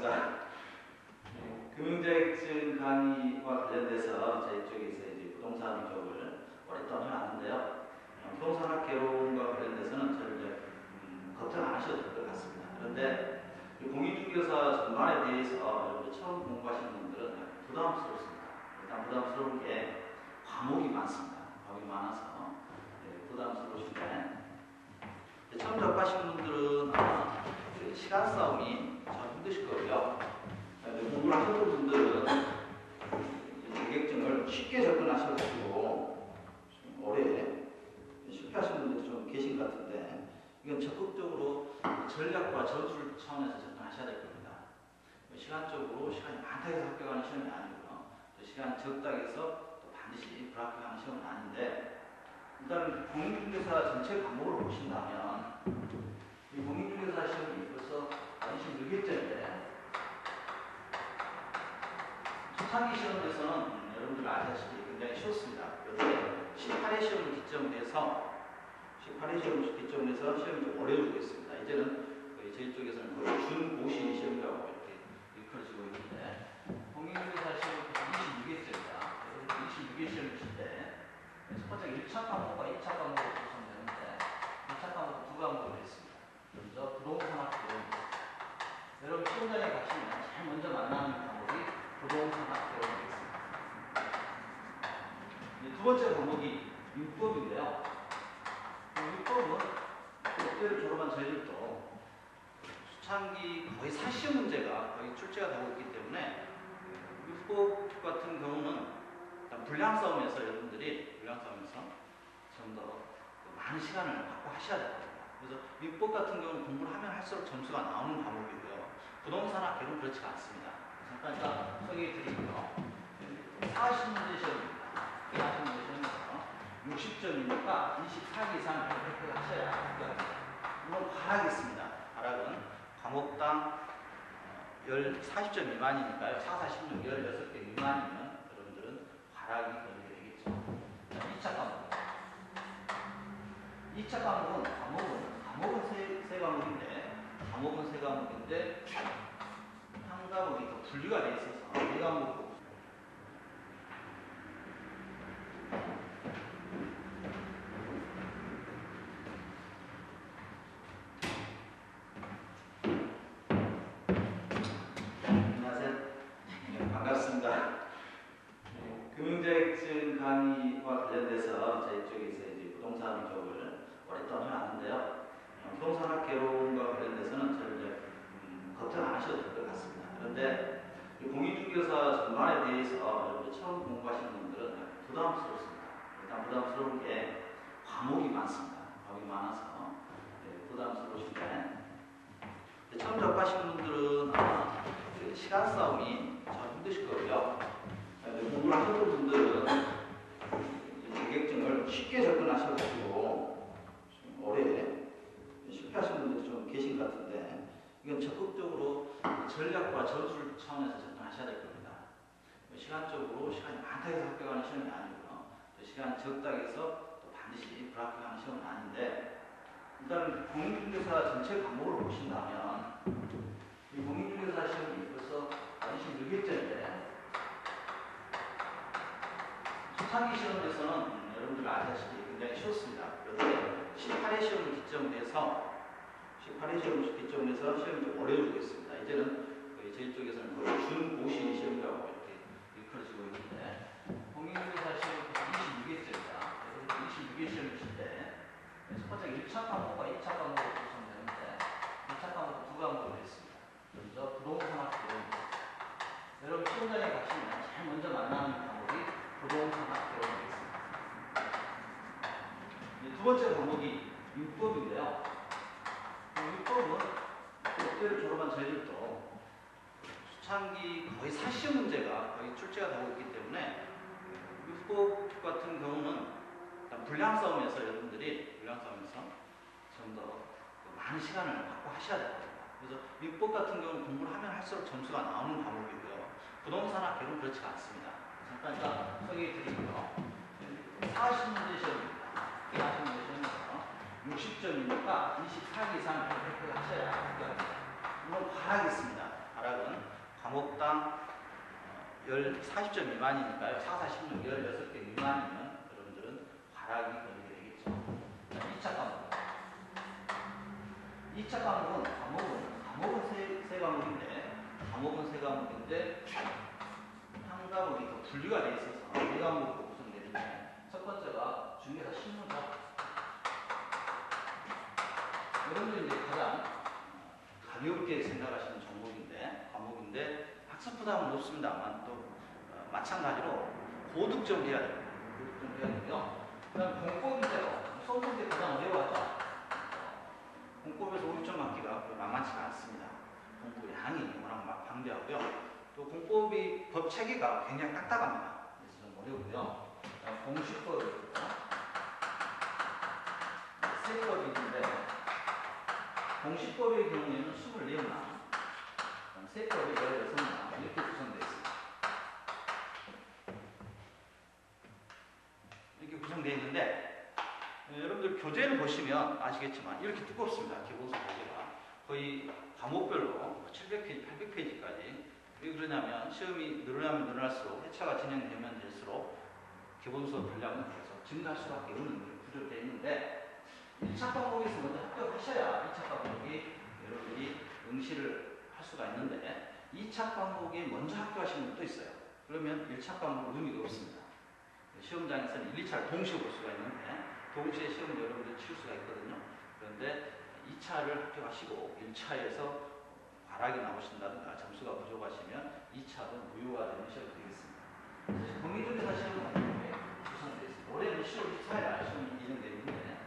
반갑습니다. 금융자격증 강의와 관련돼서 저희 쪽에서 이제 부동산 쪽을 오랫동안 해왔는데요. 부동산학개론과 관련돼서는 저를 이제 걱정 안 하셔도 될 것 같습니다. 그런데 공인중개사 전반에 대해서 여러분들 처음 공부하시는 분들은 약간 부담스럽습니다. 일단 부담스러운 게 과목이 많습니다. 과목이 많아서 부담스러우신데 처음 접하신 분들은 아마 시간 싸움이 참 힘드실 거고요. 공부를 하는 분들은 자격증을 쉽게 접근하셔가지고 오래 실패하시는 분들이 좀 계신 것 같은데 이건 적극적으로 전략과 전술 차원에서 접근하셔야 될 겁니다. 시간적으로 시간이 많다 해서 합격하는 시험이 아니고요. 또 시간 적다 해서 또 반드시 불합격하는 시험은 아닌데 일단 공인중개사 전체 과목을 보신다면 이 공인중개사 시험이 벌써 26일째인데 초창기 시험에서는 여러분들 아시다시피 굉장히 쉬웠습니다. 그런데 18회 시험을 기점으로 해서 시험이 좀 어려워지고 있습니다. 이제는 거의 저희 쪽에서는 거의 준고시 시험이라고 이렇게 일컬어지고 있는데 공인중개사 시험이 26일째입니다. 26일 시험이신데 첫 번째 1차 과목과 2차 과목을 보시면 되는데 1차 과목은 두 과목을 했습니다. 먼저 부동산학개론입니다. 여러분 시험장에 가시면 제일 먼저 만나는 과목이 부동산학개론이겠습니다. 두 번째 과목이 율법인데요. 율법은 법대를 졸업한 저희들도 수창기 거의 사시험 문제가 거의 출제가 되고 있기 때문에 율법 같은 경우는 분량 싸움에서 여러분들이 좀 더 많은 시간을 확보하셔야 됩니다. 그래서 율법 같은 경우는 공부를 하면 할수록 점수가 나오는 과목이고요. 부동산학개론은 그렇지가 않습니다. 잠깐 소개해 드리고요. 40문제 시험입니다. 40문제 시험에서 60점이니까 24개 이상 합격하셔야 합격합니다. 물론 과락이 있습니다. 과락은 과목당 40점 미만이니까요. 4, 46, 16개 미만이면 여러분들은 과락이 걸리게 되겠죠. 2차 과목. 2차 과목은 세 과목인데, 한 과목이 더 분류가 되어 있어서 네 과목으로. 안녕하세요. 반갑습니다. 금융자격증 강의와 관련돼서 저희 쪽에서 이제 부동산 쪽을 오랫동안 해왔는데요. 부동산학개론과 관련돼서는 저를 이제 걱정 안 하셔도 될 것 같습니다. 그런데 공인중개사 전반에 대해서 여러분들 처음 공부하시는 분들은 약간 부담스럽습니다. 일단 부담스러운 게 과목이 많습니다. 과목이 많아서 부담스러우신데 처음 접하시는 분들은 아마 시간 싸움이 참 힘드실 거고요. 공부를 하는 분들은 자격증을 쉽게 접근하셔가지고 오래 실패하시는 분들이 좀 계신 것 같은데 이건 적극적으로 전략과 전술 차원에서 접근하셔야 될 겁니다. 시간적으로 시간이 많다 해서 합격하는 시험이 아니고요. 또 시간 적다 해서 또 반드시 불합격하는 시험은 아닌데 일단 공인중개사 전체 과목을 보신다면 이 공인중개사 시험이 벌써 26일째인데 초창기 시험에서는 여러분들 아시다시피 굉장히 쉬웠습니다. 그런데 18회 시험을 기점으로 해서 시험이 좀 어려워지고 있습니다. 이제는 거의 저희 쪽에서는 거의 준고시 시험이라고 이렇게 일컬어지고 있는데 공인중개사 시험이 26일째입니다. 26일 시험이신데 첫 번째 1차 과목과 2차 과목을 보시면 되는데 1차 과목은 두 과목을 했습니다. 먼저 부동산학개론입니다. 여러분 시험장에 가시면 제일 먼저 만나는 과목이 부동산학개론이겠습니다. 두 번째 과목이 율법인데요. 율법은 법대를 졸업한 저희들도 수창기 거의 사시험 문제가 거의 출제가 되고 있기 때문에 율법 같은 경우는 분량 싸움에서 여러분들이 좀 더 많은 시간을 확보하셔야 됩니다. 그래서 율법 같은 경우는 공부를 하면 할수록 점수가 나오는 과목이고요. 부동산학개론은 그렇지가 않습니다. 잠깐 소개해 드리고요. 40문제 시험입니다. 40문제 시험에서 60점이니까 24개 이상 합격하셔야 합격합니다. 물론 과락이 있습니다. 과락은 과목당 40점 미만이니까요. 4, 4, 16, 16개 미만이면 여러분들은 과락이 걸리게 되겠죠. 2차 과목. 2차 과목은 과목은 세 과목인데 한 과목이 더 분류가 되어 있어서 네 과목으로 구성되는데 첫 번째가 중개사 실무죠. 여러분들이 이제 가장 가볍게 생각하시는 과목인데 학습 부담은 높습니다만 또 마찬가지로 고득점 해야 됩니다. 고득점 해야 되고요. 그 다음 공법인데요. 수험 문제 가장 어려워하죠. 공법에서 5점 맞기가 만만치가 않습니다. 공부 양이 워낙 막 방대하고요. 또 공법이 법 체계가 굉장히 딱딱합니다. 그래서 좀 어려고요. 공식법이 있고 세법이 있는데 공식법의 경우에는 24나 세법이 16나 이렇게 구성되어 있습니다. 이렇게 구성되어 있는데 여러분들 교재를 보시면 아시겠지만 이렇게 두껍습니다. 기본서 교재가 거의 과목별로 700페이지, 800페이지까지. 왜 그러냐면 시험이 늘어나면 늘어날수록 회차가 진행되면 될수록 기본서 분량은 계속 증가할 수밖에 없는 구조로 되어 있는데 1차 과목에서 먼저 합격하셔야 2차 과목이 여러분이 응시를 할 수가 있는데 2차 과목에 먼저 합격하시는 분도 있어요. 그러면 1차 과목은 의미가 없습니다. 시험장에서는 1, 2차를 동시에 볼 수가 있는데 동시에 시험을 여러분들 칠 수가 있거든요. 그런데 2차를 합격하시고 1차에서 과락이 나오신다든가 점수가 부족하시면 2차도 무효가 되는 시험이 되겠습니다. 공인중개사 시험은 같은 경우에 구성되어 있습니다. 올해는 10월 14일 시험이 진행되어 있는데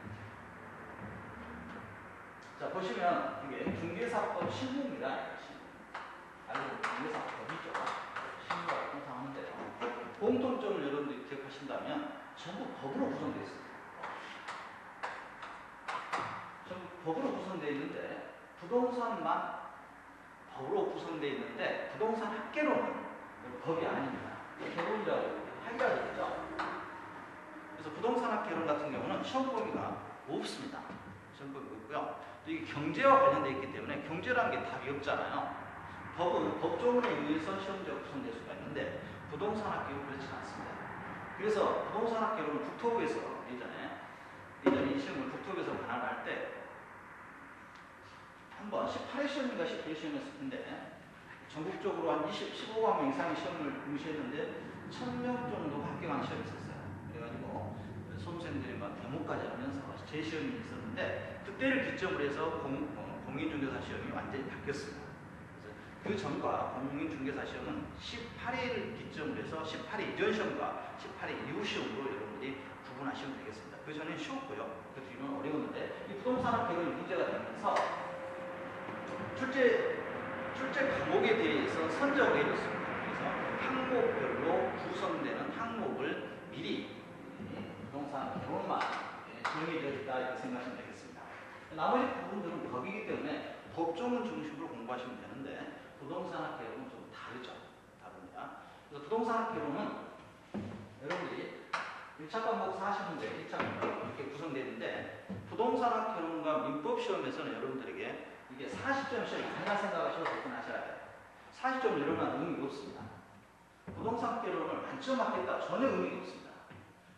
자 보시면 이게 중개사법 실무입니다. 알고 중개사법이죠. 실무라고 통상하는데요. 공통점을 여러분들이 기억하신다면 전부 법으로 구성되어 있습니다. 전부 법으로 구성되어 있는데 부동산만 법으로 구성되어 있는데 부동산 학계로는 법이 아닙니다. 개론이라고 하기가 되죠. 그래서 부동산 학계론 같은 경우는 시험 범위가 없습니다. 시험 범위가 없고요. 또 이게 경제와 관련되어 있기 때문에 경제라는 게 답이 없잖아요. 법은 법조문에 의해서 시험지가 구성될 수가 있는데 부동산 학계는 그렇지 않습니다. 그래서 부동산 학계론은 국토부에서 예전에 이 시험을 국토부에서 반환할 때 한번 18회 시험인가 19회 시험이었을 텐데 전국적으로 한 15만 명 이상의 시험을 응시했는데 1000명 정도 합격한 시험이 있었어요. 그래가지고 수험생들이 막 데모까지 하면서 재시험이 있었는데 그때를 기점으로 해서 공인중개사 시험이 완전히 바뀌었습니다. 그래서 그 전과 공인중개사 시험은 18회를 기점으로 해서 18회 이전 시험과 18회 이후 시험으로 여러분들이 구분하시면 되겠습니다. 그 전에는 쉬웠고요. 그 뒤로는 어려웠는데 이 부동산 학계론이 문제가 되면서 출제 과목에 대해서 선정을 해줬습니다. 그래서 항목별로 구성되는 항목을 미리 부동산 개론만 정해져 있다 이렇게 생각하시면 되겠습니다. 나머지 부분들은 법이기 때문에 법조문 중심으로 공부하시면 되는데 부동산 학계론은 좀 다릅니다. 그래서 부동산 학계론은 여러분들이 1차 과목 40문제, 2차 과목 이렇게 구성되어 있는데 부동산 학계론과 민법 시험에서는 여러분들에게 이게 40점 시험이 아니라 생각하셔서 접근하셔야 돼요. 40점 이러면 의미가 없습니다. 부동산 학계론을 만점 맞겠다 전혀 의미가 없습니다.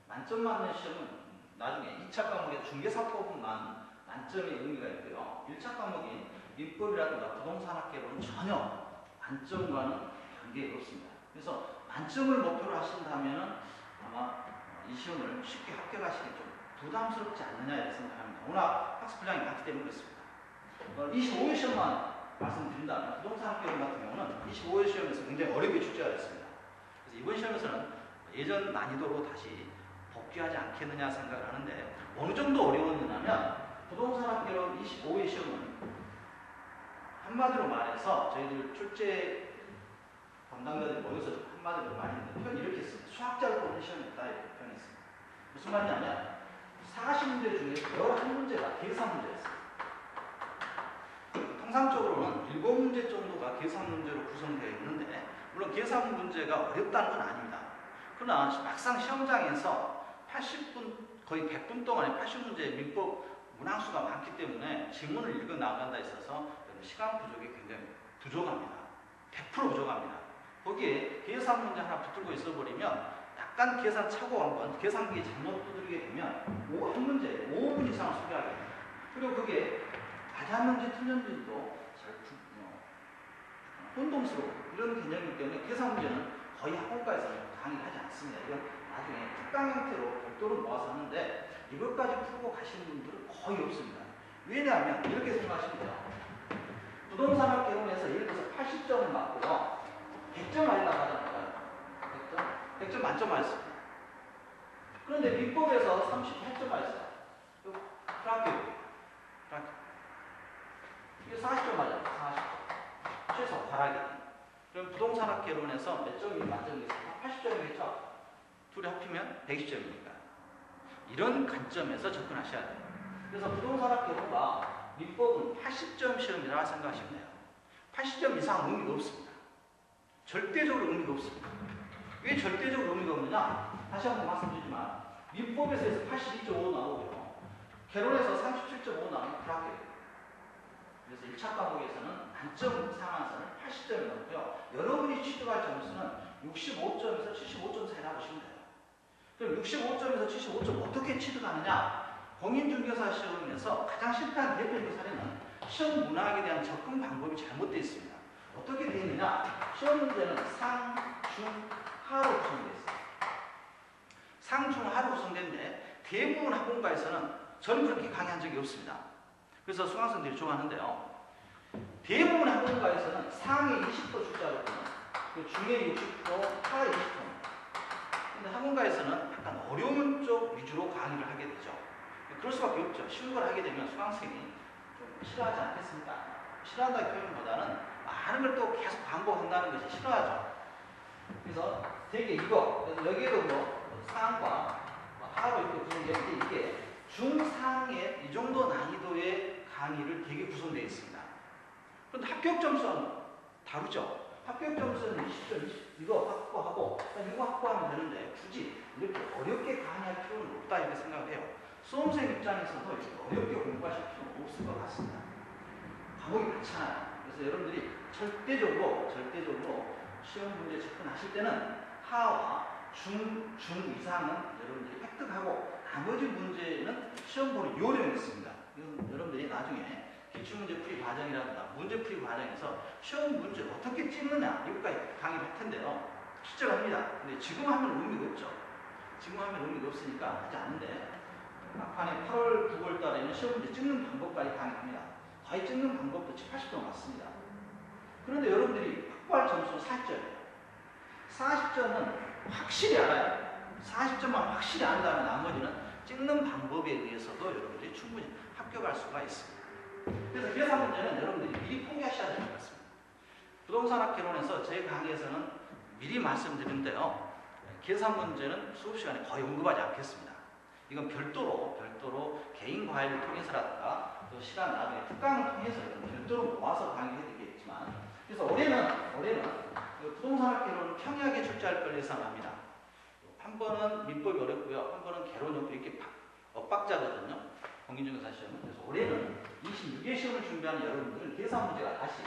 만점 맞는 시험은 나중에 2차 과목의 중개사법만 만점의 의미가 있고요. 1차 과목인 민법이라든가 부동산 학계론은 전혀 만점과는 관계가 없습니다. 그래서 만점을 목표로 하신다면 아마 이 시험을 쉽게 합격하시기 좀 부담스럽지 않느냐 이렇게 생각합니다. 워낙 학습 분량이 많기 때문에 그렇습니다. 25회 시험만 말씀드린다면 부동산 학계론 같은 경우는 25회 시험에서 굉장히 어렵게 출제가 됐습니다. 그래서 이번 시험에서는 예전 난이도로 다시 복귀하지 않겠느냐 생각을 하는데 어느 정도 어려웠느냐면 부동산 학계론 25회 시험은 한마디로 말해서 저희들 출제 담당자들이 모여서 한마디로 말했는데 표현 이렇게 씁니다. 수학자를 뽑는 시험이었다 이렇게 표현했습니다. 무슨 말이냐면 40문제 중에 11문제가 계산 문제였습니다. 통상적으로는 7문제 정도가 계산 문제로 구성되어 있는데 물론 계산 문제가 어렵다는 건 아닙니다. 그러나 막상 시험장에서 80분 거의 100분 동안에 80문제의 민법 문항수가 많기 때문에 지문을 읽어 나간다 있어서 시간 부족이 굉장히 부족합니다. 100% 부족합니다. 거기에 계산 문제 하나 붙들고 있어버리면 약간 계산 착오 한번 계산기 잘못 두드리게 되면 한 문제 5분 이상을 소개하게 됩니다. 그리고 그게 맞았는지 틀렸는지도 잘 혼동스러워 이런 개념이기 때문에 계산 문제는 거의 학원가에서는 강의를 하지 않습니다. 이건 나중에 특강 형태로 별도로 모아서 하는데 이것까지 풀고 가시는 분들은 거의 없습니다. 왜냐하면 이렇게 생각하시면 돼요. 부동산학 개론에서 예를 들어서 80점을 맞고요. 100점 아니라고 하잖아요. 100점 만점 맞았습니다. 그런데 민법에서 38점 맞았어요. 프라큐. 이게 40점 맞아요. 40점. 최소 과락이. 그럼 부동산학 개론에서 몇 점이 만점이 있어요? 80점이겠죠? 둘이 합치면 120점이니까. 이런 관점에서 접근하셔야 돼요. 그래서 부동산학 개론과 민법은 80점 시험이라 생각하시면 돼요. 80점 이상 의미가 없습니다. 절대적으로 의미가 없습니다. 왜 절대적으로 의미가 없느냐? 다시 한번 말씀드리지만 민법에서 82.5 나오고요. 개론에서 37.5 나오면 불합격이에요. 그래서 1차 과목에서는 만점 상한선을 80점이 나오고요. 여러분이 취득할 점수는 65점에서 75점 사이 나오시면 돼요. 그럼 65점에서 75점 어떻게 취득하느냐? 공인중개사 시험에서 가장 실패한 대표적인 사례는 시험 문항에 대한 접근 방법이 잘못되어 있습니다. 어떻게 되어 있느냐? 시험 문제는 상, 중, 하로 구성되어 있습니다. 상, 중, 하로 구성되는데 대부분 학원가에서는 저는 그렇게 강의한 적이 없습니다. 그래서 수강생들이 좋아하는데요. 대부분 학원가에서는 상에 20% 출제하거든요. 중에 60%, 하에 20%입니다. 근데 학원가에서는 약간 어려운 쪽 위주로 강의를 하게 되죠. 그럴 수밖에 없죠. 쉬운 걸 하게 되면 수강생이 좀 싫어하지 않겠습니까? 싫어한다는 표현보다는 많은 걸 또 계속 반복한다는 것이 싫어하죠. 그래서 되게 이거, 그래서 여기에도 뭐 상과 하로 있고 이게 중상의 이 정도 난이도의 강의를 되게 구성되어 있습니다. 그런데 합격 점수는 다르죠. 합격 점수는 20점, 이거 확보하고 이거 확보하면 되는데 굳이 이렇게 어렵게 강의할 필요는 없다 이렇게 생각을 해요. 수험생 입장에서도 이렇게 어렵게 공부하실 필요는 없을 것 같습니다. 과목이 많잖아요. 그래서 여러분들이 절대적으로 시험 문제 접근하실 때는 하와 중 이상은 여러분들이 획득하고 나머지 문제는 시험 보는 요령이 있습니다. 이건 여러분들이 나중에 기출문제 풀이 과정이라든가 문제 풀이 과정에서 시험 문제 어떻게 찍느냐 이것까지 강의를 할 텐데요. 실제로 합니다. 근데 지금 하면 의미가 없죠. 지금 하면 의미가 없으니까 하지 않는데 막판에 8월, 9월 달에는 시험 문제 찍는 방법까지 강의합니다. 거의 찍는 방법도 70, 80점 맞습니다. 그런데 여러분들이 확보할 점수는 40점이에요. 40점은 확실히 알아요. 40점만 확실히 안다면 나머지는 찍는 방법에 의해서도 여러분들이 충분히 합격할 수가 있습니다. 그래서 계산 문제는 여러분들이 미리 포기하셔야 될 것 같습니다. 부동산학 개론에서 제 강의에서는 미리 말씀드리는데요. 계산 문제는 수업 시간에 거의 언급하지 않겠습니다. 이건 별도로 개인 과외를 통해서라든가 또 시간 나중에 특강을 통해서 별도로 모아서 강의해드리겠지만 그래서 올해는 부동산학 개론은 평이하게 출제할 걸 예상합니다. 한 번은 민법이 어렵고요. 한 번은 개론이 이렇게 엇박자거든요. 공인중개사 시험은. 그래서 올해는 26회 시험을 준비하는 여러분들은 계산 문제가 다시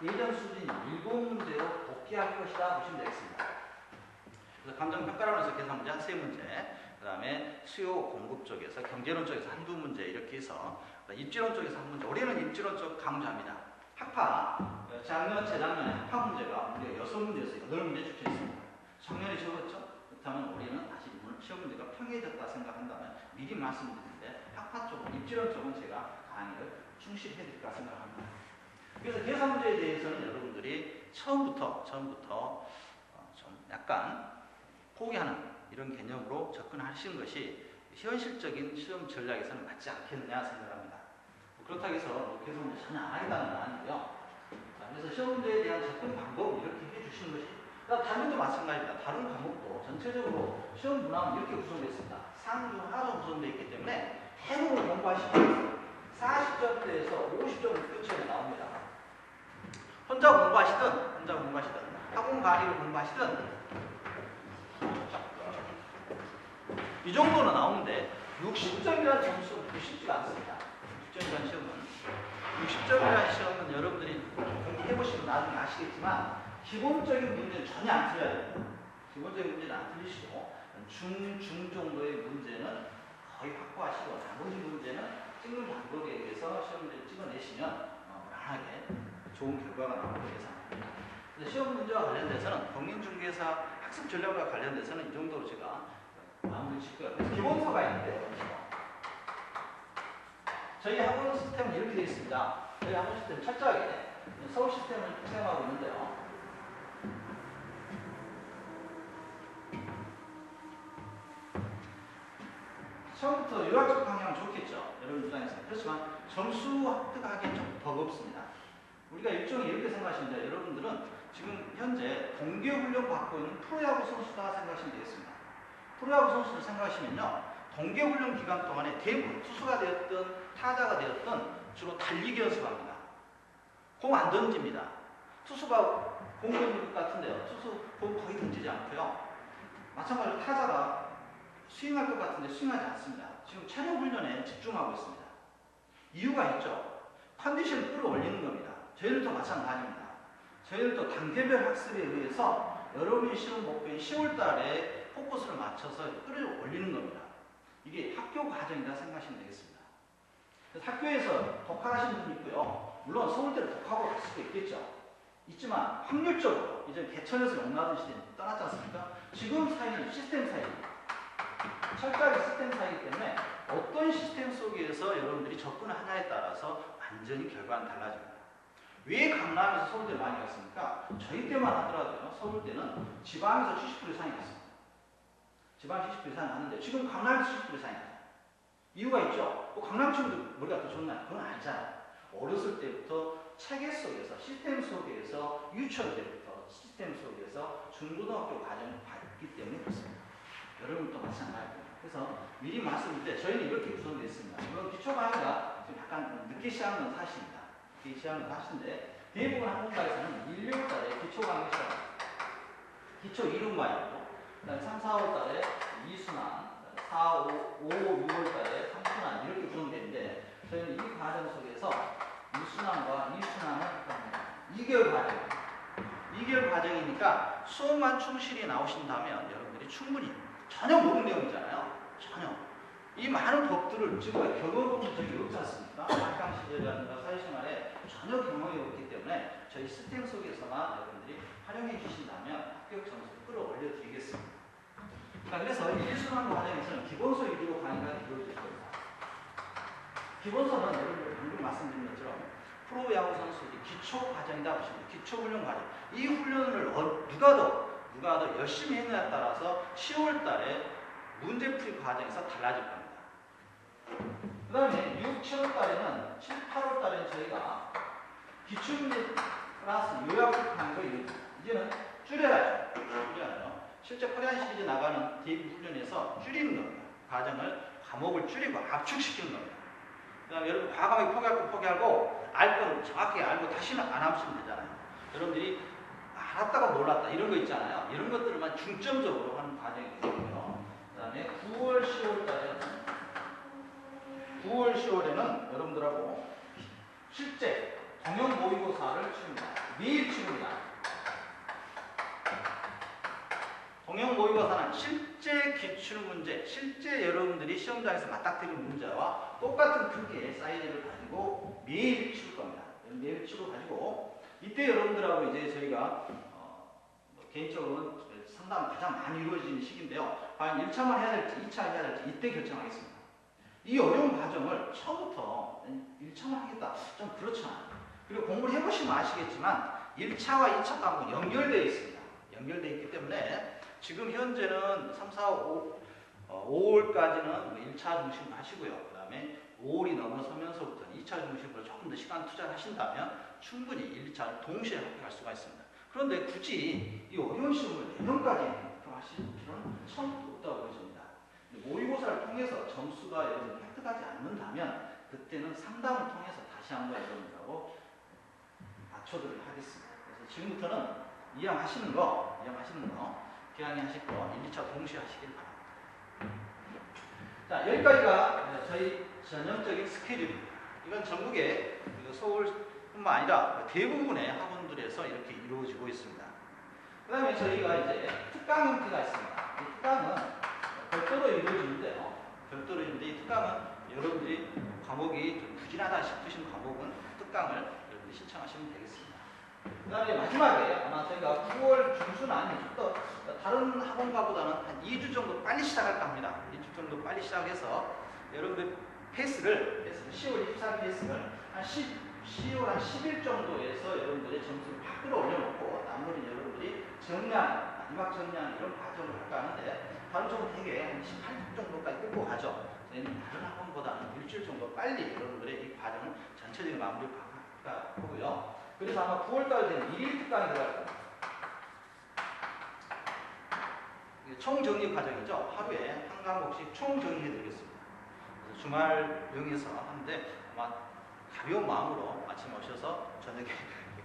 예전 수준 일본 문제로 복귀할 것이다 보시면 되겠습니다. 그래서 감정평가론에서 계산 문제 한 3문제, 그 다음에 수요 공급 쪽에서 경제론 쪽에서 한두 문제 이렇게 해서 입지론 쪽에서 한 문제. 올해는 입지론 쪽 강조합니다. 학파, 작년, 재작년에 학파 문제가 무려 6문제에서 8문제 출제했습니다. 작년에 적었죠? 그렇다면 올해는 다시 시험 문제가 평이해졌다 생각한다면 미리 말씀드리는데 학파 쪽은, 입지론 쪽은 제가 강의를 충실히 해드릴까 생각합니다. 그래서 계산 문제에 대해서는 여러분들이 처음부터 좀 약간 포기하는 이런 개념으로 접근하시는 것이 현실적인 시험 전략에서는 맞지 않겠느냐 생각합니다. 그렇다고 해서 계산 문제 전혀 안 하겠다는 건 아니고요. 그래서 시험 문제에 대한 접근 방법 이렇게 해주시는 것이 다른 것도 마찬가지입니다. 다른 과목도 전체적으로 시험 문항은 이렇게 구성되어 있습니다. 상중, 하로 구성되어 있기 때문에 해묵을 공부하시면 40점대에서 50점을 끝에 나옵니다. 혼자 공부하시든 학원 강의를 공부하시든 이 정도는 나오는데 60점이라는 점수는 그렇게 쉽지가 않습니다. 60점이라는 시험은 여러분들이 공부해보시면 나중에 아시겠지만 기본적인 문제는 전혀 안 틀려야 됩니다. 기본적인 문제는 안 틀리시고 중 정도의 문제는 거의 확보하시고 나머지 문제는 찍는 방법에 의해서 시험 문제를 찍어내시면 무난하게 좋은 결과가 나올 거로 예상합니다. 시험 문제와 관련돼서는 공인중개사 학습 전략과 관련돼서는 이 정도로 제가 마무리 짓고요. 그래서 기본서가 있는데요. 저희 학원 시스템은 이렇게 되어 있습니다. 저희 학원 시스템은 철저하게 서울 시스템을 사용하고 있는데요. 처음부터 유학적 방향 좋겠죠. 여러분 입장에서. 그렇지만 점수 획득하기엔 좀 버겁습니다. 우리가 일종의 이렇게 생각하시면 돼요. 여러분들은 지금 현재 동계훈련 받고 있는 프로야구 선수다 생각하시면 되겠습니다. 프로야구 선수를 생각하시면요. 동계훈련 기간 동안에 대부분 투수가 되었든 타자가 되었든 주로 달리기 연습합니다. 공 안 던집니다. 투수가 공 던질 것 같은데요. 투수 공 거의 던지지 않고요. 마찬가지로 타자가 스윙할 것 같은데 스윙하지 않습니다. 지금 체력 훈련에 집중하고 있습니다. 이유가 있죠. 컨디션을 끌어올리는 겁니다. 저희들도 마찬가지입니다. 저희들도 단계별 학습에 의해서 여러분이 시험 목표인 10월 달에 포커스를 맞춰서 끌어올리는 겁니다. 이게 학교 과정이라 생각하시면 되겠습니다. 그래서 학교에서 독학하시는 분이 있고요. 물론 서울대를 독학으로 갈 수도 있겠죠. 있지만 확률적으로 이제 개천에서 용나던 시대는 떠났지 않습니까? 지금 사이는 시스템 사이입니다. 철저하게 시스템 사이이기 때문에 어떤 시스템 속에서 여러분들이 접근하냐에 따라서 완전히 결과는 달라집니다. 왜 강남에서 서울대를 많이 갔습니까? 저희 때만 하더라도요. 서울대는 지방에서 70% 이상이 갔습니다. 지방 70% 이상이 갔는데 지금 강남에서 70% 이상이 가요. 이유가 있죠. 강남 친구들 머리가 더 좋나요? 그건 아니잖아요. 어렸을 때부터 체계 속에서 시스템 속에서 유치원 때부터 시스템 속에서 중고등학교 과정을 봤기 때문에 그렇습니다. 여러분도 마찬가지입니다. 그래서 미리 말씀드릴 때 저희는 이렇게 구성되어 있습니다. 이건 기초 강의가 지금 약간 늦게 시작하는 사실입니다. 늦게 시작하는 사실인데 대부분 학원가에서는 1, 2월달에 기초 강의 시작합니다. 기초 이론 과정이고 그다음에 3, 4월달에 2순환 4, 5, 6월달에 3순환 이렇게 구성되는데 저희는 이 과정 속에서 1순환과 2순환은 2개월 과정입니다. 2개월 과정이니까 수업만 충실히 나오신다면 여러분들이 충분히 전혀 모르는 내용이잖아요. 전혀. 이 많은 법들을 지금 경험해본 적이 없지 않습니까? 학창 시절이라든가 사회생활에 전혀 경험이 없기 때문에 저희 시스템 속에서만 여러분들이 활용해 주신다면 합격 점수를 끌어올려 드리겠습니다. 그래서 1순환 과정에서는 기본서 위주로 강의가 이루어질 겁니다. 기본서는 여러분들 방금 말씀드린 것처럼 프로야구 선수들이 기초 과정이다 보시면 기초 훈련 과정. 이 훈련을 누가 더 열심히 했느냐에 따라서 10월 달에 문제풀이 과정에서 달라질 겁니다. 그 다음에 6, 7월 달에는 7, 8월 달에는 저희가 기출문제 플러스 요약을 하는 거 이제는 줄여야죠. 실제 코리안 시리즈 나가는 대입 훈련에서 줄이는 겁니다. 과정을 과목을 줄이고 압축시키는 겁니다. 그 다음에 여러분 과감하게 포기하고 알 건 정확히 알고 다시는 안 하시면 되잖아요. 여러분들이 알았다가 몰랐다 이런 거 있잖아요. 이런 것들만 중점적으로 하는 과정이 되고요. 그 다음에 9월, 10월에는 여러분들하고 실제 동형 모의고사를 치릅니다. 매일 치릅니다. 동형 모의고사는 실제 기출문제, 실제 여러분들이 시험장에서 맞닥뜨린 문제와 똑같은 크기의 사이즈를 가지고 매일 치를 겁니다. 매일 치고 가지고 이때 여러분들하고 이제 저희가 개인적으로는 상담 가장 많이 이루어지는 시기인데요. 과연 1차만 해야 될지 2차 해야 될지 이때 결정하겠습니다. 이 어려운 과정을 처음부터 1차만 하겠다. 좀 그렇잖아요. 그리고 공부를 해보시면 아시겠지만 1차와 2차 과목은 연결되어 있습니다. 연결되어 있기 때문에 지금 현재는 3, 4, 5월까지는 1차 중심으로 하시고요. 그 다음에 5월이 넘어서면서부터 2차 중심으로 조금 더 시간 투자를 하신다면 충분히 1, 2차를 동시에 합격할 수가 있습니다. 그런데 굳이 이 어려운 시험을 내년까지 하실 필요는 처음부터 없다고 보여집니다. 모의고사를 통해서 점수가 여러분이 획득하지 않는다면 그때는 상담을 통해서 다시 한번 여러분들하고 맞춰드리도록 하겠습니다. 그래서 지금부터는 이왕하시는 거 기왕에 하실 거 1, 2차 동시에 하시길 바랍니다. 자, 여기까지가 저희 전형적인 스케줄입니다. 이건 전국에 서울 뿐만 아니라 대부분의 학원들에서 이렇게 이루어지고 있습니다. 그 다음에 저희가 이제 특강 형태가 있습니다. 이 특강은 별도로 이루어지는데요. 별도로 있는데 이 특강은 여러분들이 과목이 좀 부진하다 싶으신 과목은 특강을 여러분들이 신청하시면 되겠습니다. 그 다음에 마지막에 아마 저희가 9월 중순 아니면 또 다른 학원과보다는 한 2주 정도 빨리 시작할까 합니다. 2주 정도 빨리 시작해서 여러분들 페이스를 10월 24일 페이스를 한 10월 한 10일 정도에서 여러분들의 점수를 확 끌어올려놓고 나머지 여러분들이 정량, 마지막 정량 이런 과정을 할까 하는데 다른 쪽은 되게 한 18주 정도까지 끌고 가죠. 저희는 다른 학원보다는 일주일 정도 빨리 여러분들의 이 과정을 전체적인 마무리를 할까 보고요. 그래서 아마 9월달 되면 1일 특강이 들어갈 겁니다. 총정리 과정이죠. 하루에 한 과목씩 총정리해드리겠습니다. 그래서 주말용에서 하는데 아마 가벼운 마음으로 아침에 오셔서 저녁에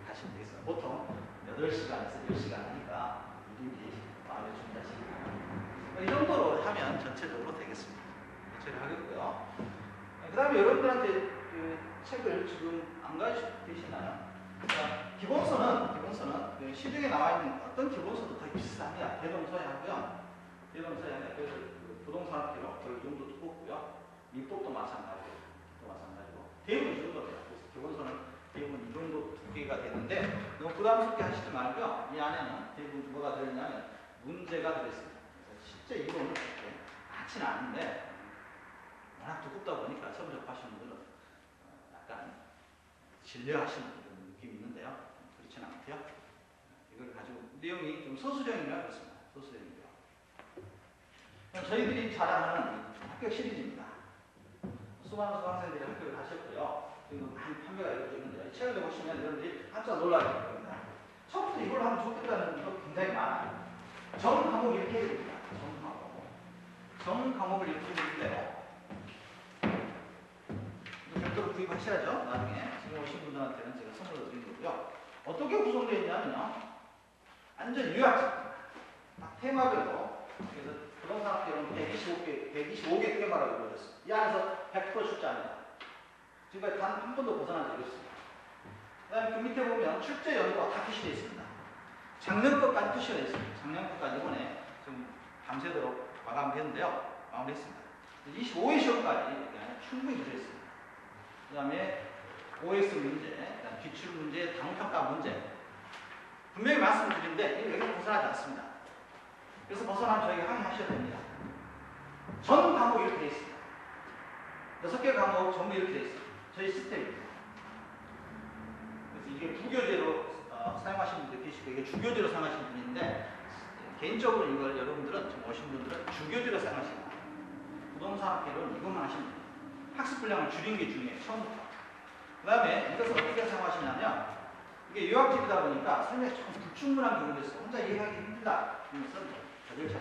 가시면 되겠습니다. 보통 8시간에서 10시간 하니까 미리 마음에 준비하시기 바랍니다. 이 정도로 하면 전체적으로 되겠습니다. 처리하겠고요. 그 다음에 여러분들한테 그 책을 지금 안 가지고 계시나요? 기본서는 시중에 나와 있는 어떤 기본서도 거의 비슷합니다. 대동서야 하고요. 그래서 그 부동산학회로 거의 이 정도 두껍고요. 민법도 마찬가지고, 대부분 이 정도 돼요. 그래서 기본서는 대부분 이 정도 두께가 되는데 너무 부담스럽게 하시지 말고요. 이 안에는 대부분 뭐가 들어있냐면 문제가 들어있습니다. 그래서 실제 이론은 그렇게 많지는 않은데 워낙 두껍다 보니까 처음 접하시는 분들은 약간 질려하시는 그런 느낌이 있는데요. 그렇지는 않고요. 이걸 가지고 내용이 좀 소수적이라 그렇습니다. 소수적이고요. 저희들이 자랑하는 합격 시리즈입니다. 수많은 수강생들이 합격을 하셨고요. 지금 많이 판매가 이루어지는데요. 이 책을 보시면 여러분들이 깜짝 놀라게 될 겁니다. 처음부터 이걸 하면 좋겠다는 거 굉장히 많아요. 전 과목 이렇게 해야 됩니다. 전 과목을 이렇게 해야 되는데 별도로 구입하셔야죠. 나중에 지금 오신 분들한테는 제가 선물로 드리는 거고요. 어떻게 구성되어 있냐면요. 완전 유학집입니다. 딱 테마별로. 그래서 부동산학교는 125개 테마라고 이루어졌습니다. 이 안에서 100% 출제합니다. 지금까지 단 한 번도 벗어난 적이 없습니다. 그 다음에 그 밑에 보면 출제 연도가 다 표시되어 있습니다. 작년 것까지 표시가 되어 있습니다. 작년 것까지 이번에 좀 밤새도록 마감했는데요. 마무리했습니다. 25회 시험까지 충분히 들어있습니다. 그 다음에 OS 문제, 기출 문제, 단평가 문제. 분명히 말씀드리는데 여기서 벗어나지 않습니다. 그래서 벗어나면 저에게 항의하셔야 됩니다. 전 과목 이렇게 되어 있습니다. 6개 과목 전부 이렇게 되어 있습니다. 저희 시스템입니다. 그래서 이게 부교재로 사용하시는 분들 계시고 이게 주교재로 사용하시는 분인데 개인적으로 이걸 여러분들은 지금 오신 분들은 주교재로 사용하십니다. 부동산학회로는 이것만 하시면 됩니다. 학습 분량을 줄인 게 중요해요. 처음부터. 그 다음에 이것을 어떻게 사용하시냐면 이게 유학집이다 보니까 설명이 조금 불충분한 경우가 있어요. 혼자 이해하기 힘들다. 그러면서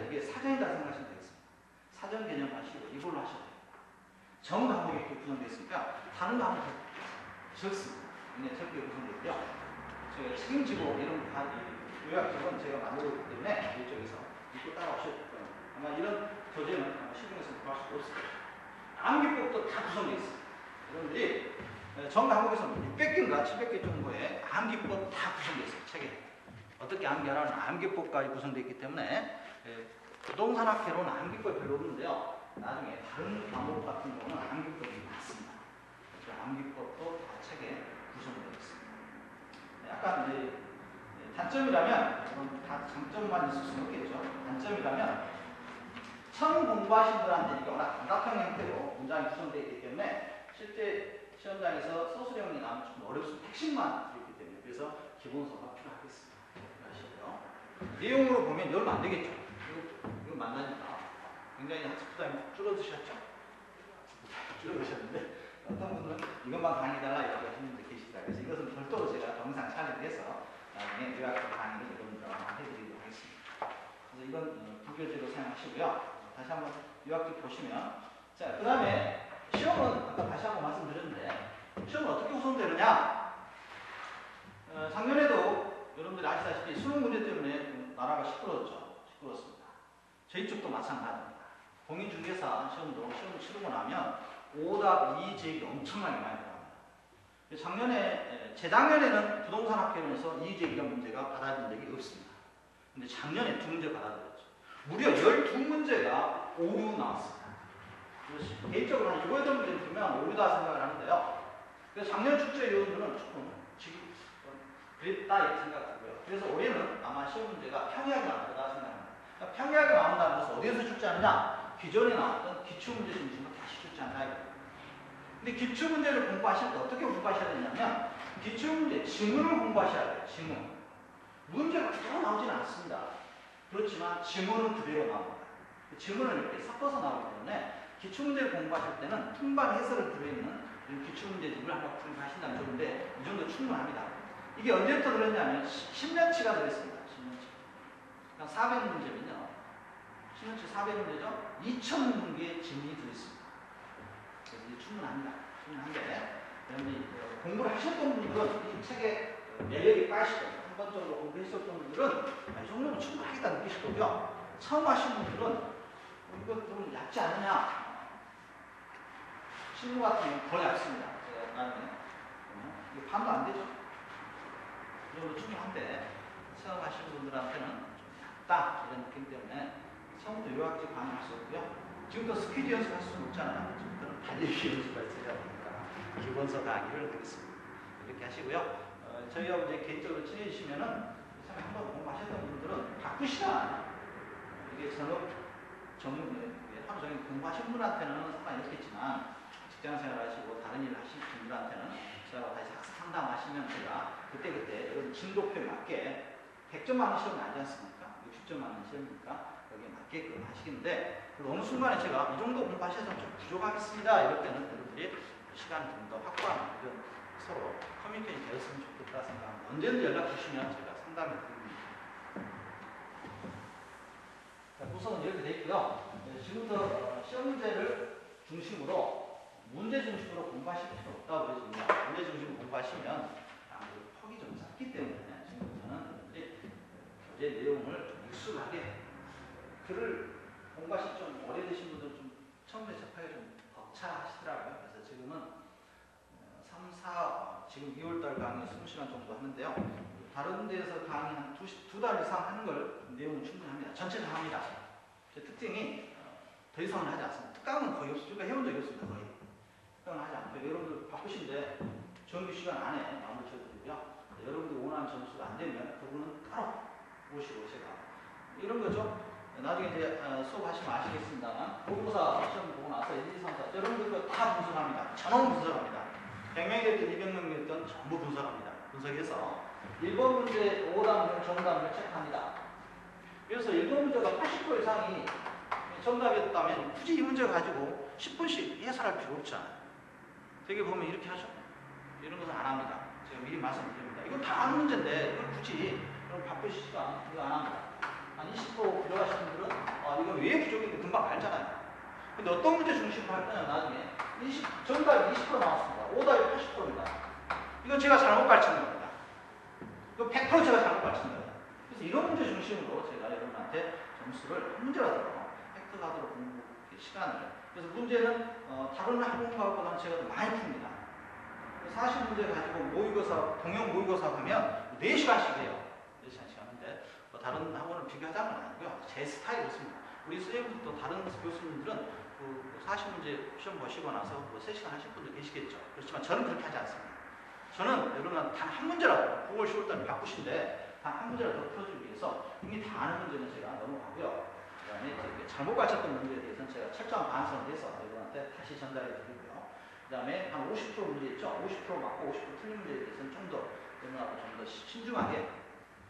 이게 사전이다 생각하시면 되겠습니다. 사전 개념 하시고 이걸로 하셔야 돼요. 전 과목이 이렇게 구성되어 있으니까 다른 과목은 적습니다. 굉장히 적게 구성되어 있고요. 제가 책임지고 이런 요약집은 제가 만들었기 때문에 이쪽에서 읽고 따라오셔야 될 거예요. 아마 이런 교재는 아마 시중에서 구할 수가 없을 거예요. 암기법도 다 구성되어 있습니다. 여러분들이 전 과목에서는 600개인가 700개 정도의 암기법 다 구성되어 있어요. 책에. 어떻게 암기하라는 암기법까지 구성되어 있기 때문에 부동산학회로는 암기법이 별로 없는데요. 나중에 다른 과목 같은 경우는 암기법이 많습니다. 암기법도 다 책에 구성되어 있습니다. 약간 이제 단점이라면 다 장점만 있을 수는 없겠죠. 단점이라면 처음 공부하신 분들한테 이게 워낙 단답형 형태로 문장이 구성되어 있기 때문에 실제 시험장에서 서술형이 나오면 좀 어렵습니다. 핵심만 있기 때문에. 그래서 기본서가 필요하겠습니다. 아시고요. 내용으로 보면 열면 안 되겠죠. 이거 만나니까 굉장히 학습 부담이 줄어드셨죠? 줄어드셨는데 어떤 분들은 이것만 강의해달라 이렇게 하시는 분들 계시다. 그래서 이것은 별도로 제가 영상 촬영해서 나중에 요약서 강의를 여러분들하고 해드리도록 하겠습니다. 그래서 이건 부교재로 사용하시고요. 다시 한번 요약집 보시면 자, 그 다음에 시험은 아까 다시 한번 말씀드렸는데 시험은 어떻게 구성되느냐? 작년에도 여러분들이 아시다시피 수능 문제 때문에 나라가 시끄러웠습니다. 저희 쪽도 마찬가지입니다. 공인중개사 시험도 시험을 치르고 나면 오답 2제기 엄청나게 많이 나옵니다. 작년에, 재작년에는 부동산 학회에서 이의제 이런 문제가 받아진 적이 없습니다. 근데 작년에 2문제 받아들였죠. 무려 12문제가 오류 나왔습니다. 그래서 개인적으로 한 7, 8문제 주면 오류다 생각을 하는데요. 그래서 작년 출제 요원들은 조금 그랬다 이렇게 생각하고요. 그래서 올해는 아마 시험 문제가 평이하게 나올 거다 생각합니다. 그러니까 평이하게 나온다는 것은 어디에서 출제하느냐? 기존에 나왔던 기출문제 중심으로 다시 출제한다 이거예요. 근데 기출문제를 공부하실 때 어떻게 공부하셔야 되냐면 기출문제 지문을 공부하셔야 돼요. 지문. 문제가 그대로 나오진 않습니다. 그렇지만 지문은 그대로 나옵니다. 지문을 이렇게 섞어서 나오기 때문에 기출문제를 공부하실 때는 풍반 해설을 들어있는 이런 기출문제집을 한번 구입하신다면 좋은데 이 정도 충분합니다. 이게 언제부터 들었냐면 10년치가 들어있습니다. 10년치. 그러니까 400문제면요. 10년치 400문제죠. 2000개의 지문이 들어있습니다. 그래서 이제 충분합니다. 충분한데 공부를 하셨던 분들은 이 책에 매력이 빠지시고 한 번 정도 공부했었던 분들은 이 정도면 충분하겠다 느끼실 거고요. 처음 하신 분들은 이거 좀 얇지 않느냐? 실무 같은 경우는 더 얇습니다. 제가 나중에 이게 반도 안 되죠. 이 정도 충분한데 처음 하신 분들한테는 좀 얇다 이런 느낌 때문에 처음부터 요약지 강의할 수 없고요. 지금부터 스퀴즈 연습할 수는 없잖아요. 지금부터는 달리기 연습할 수 있어야 되니까 기본서 강의를 드리겠습니다. 이렇게 하시고요. 저희가 이제 개인적으로 친해지시면은 참 한번 공부하셨던 분들은 바꾸시잖아요. 이게 전업 전문 하루 종일 공부하신 분한테는 상관이 없겠지만 직장생활 하시고 다른 일 하시는 분들한테는 저하고 다시 학습 상담하시면 제가 그때그때 이런 진도표에 맞게 100점 맞는 시험이 아니지 않습니까? 60점 맞는 시험이니까 여기에 맞게끔 하시겠는데 어느 순간에 제가 이 정도 공부하셔서 좀 부족하겠습니다. 이럴 때는 여러분들이 시간을 좀 더 확보하는 이런 서로 커뮤니케이션이 되었으면 좋겠다 생각합니다. 언제든지 연락 주시면 제가 상담해 드립니다. 자, 구성은 이렇게 되어 있고요. 지금부터 시험 문제를 중심으로 문제 중심으로 공부하실 필요 없다고 그랬습니다. 문제 중심으로 공부하시면 아무래도 폭이 좀 작기 때문에 지금부터는 여러분들이 교재 내용을 좀 익숙하게 글을 공부하실 좀 오래되신 분들은 좀 처음에 접하기 좀 벅차하시더라고요. 그래서 지금은 3, 4, 지금 2월달 강의 20시간 정도 하는데요. 다른 데에서 강의 한 두 달 이상 하는 걸 내용은 충분합니다. 전체 다 합니다. 제 특징이 더 이상은 하지 않습니다. 특강은 거의 없으니까 해본 적이 없습니다. 거의. 특강은 하지 않고요. 여러분들 바쁘신데 정규 시간 안에 마무리 지어드리고요. 여러분들이 원하는 점수가 안 되면 그분은 따로 오시고 제가 이런 거죠. 나중에 이제 수업하시면 아시겠습니다만 모의고사 시험 보고 나서 1, 2, 3, 4 여러분들 다 분석합니다. 전원 분석합니다. 100명이 됐든 200명이 됐든 전부 분석합니다. 분석해서 1번 문제, 5단문, 정답을 체크합니다. 그래서 1번 문제가 80% 이상이 정답이었다면 굳이 이 문제 가지고 10분씩 해설할 필요 없잖아요. 되게 보면 이렇게 하죠. 이런 것은 안 합니다. 제가 미리 말씀드립니다. 이거 다 아는 문제인데 이걸 굳이 그럼 바쁘실 시간 이거 안 합니다. 한 20% 들어가시는 분들은 이거 왜 부족인데 금방 알잖아요. 근데 어떤 문제 중심으로 할 거냐 나중에 정답이 20% 나왔습니다. 오답이 80%입니다. 이건 제가 잘못 가르친 겁니다. 이거 100% 제가 잘못 가르친 거예요. 그래서 이런 문제 중심으로 제가 여러분한테 점수를 한 문제라도 획득하도록 공부 시간을. 그래서 문제는 다른 학원가보다는 제가 더 많이 풉니다. 40문제 가지고 모의고사, 동영 모의고사 하면 4시간씩 해요. 4시간씩 하는데 다른 학원을 비교하자는 건 아니고요. 제 스타일이 그렇습니다. 우리 선생님도 다른 교수님들은 40문제 시험 보시고 나서 3시간 하실 분도 계시겠죠. 그렇지만 저는 그렇게 하지 않습니다. 저는 여러분 단 한 문제라도 9월 10월달에 바꾸신데 단 한 문제라도 더 풀어주기 위해서 이미 다 아는 문제는 제가 넘어가고요. 그 다음에 잘못 가르쳤던 문제에 대해서는 제가 철저한 반성을 해서 여러분한테 다시 전달해 드리고요. 그 다음에 한 50% 문제 있죠? 50% 맞고 50% 틀린 문제에 대해서는 좀 더 여러분하고 좀 더 신중하게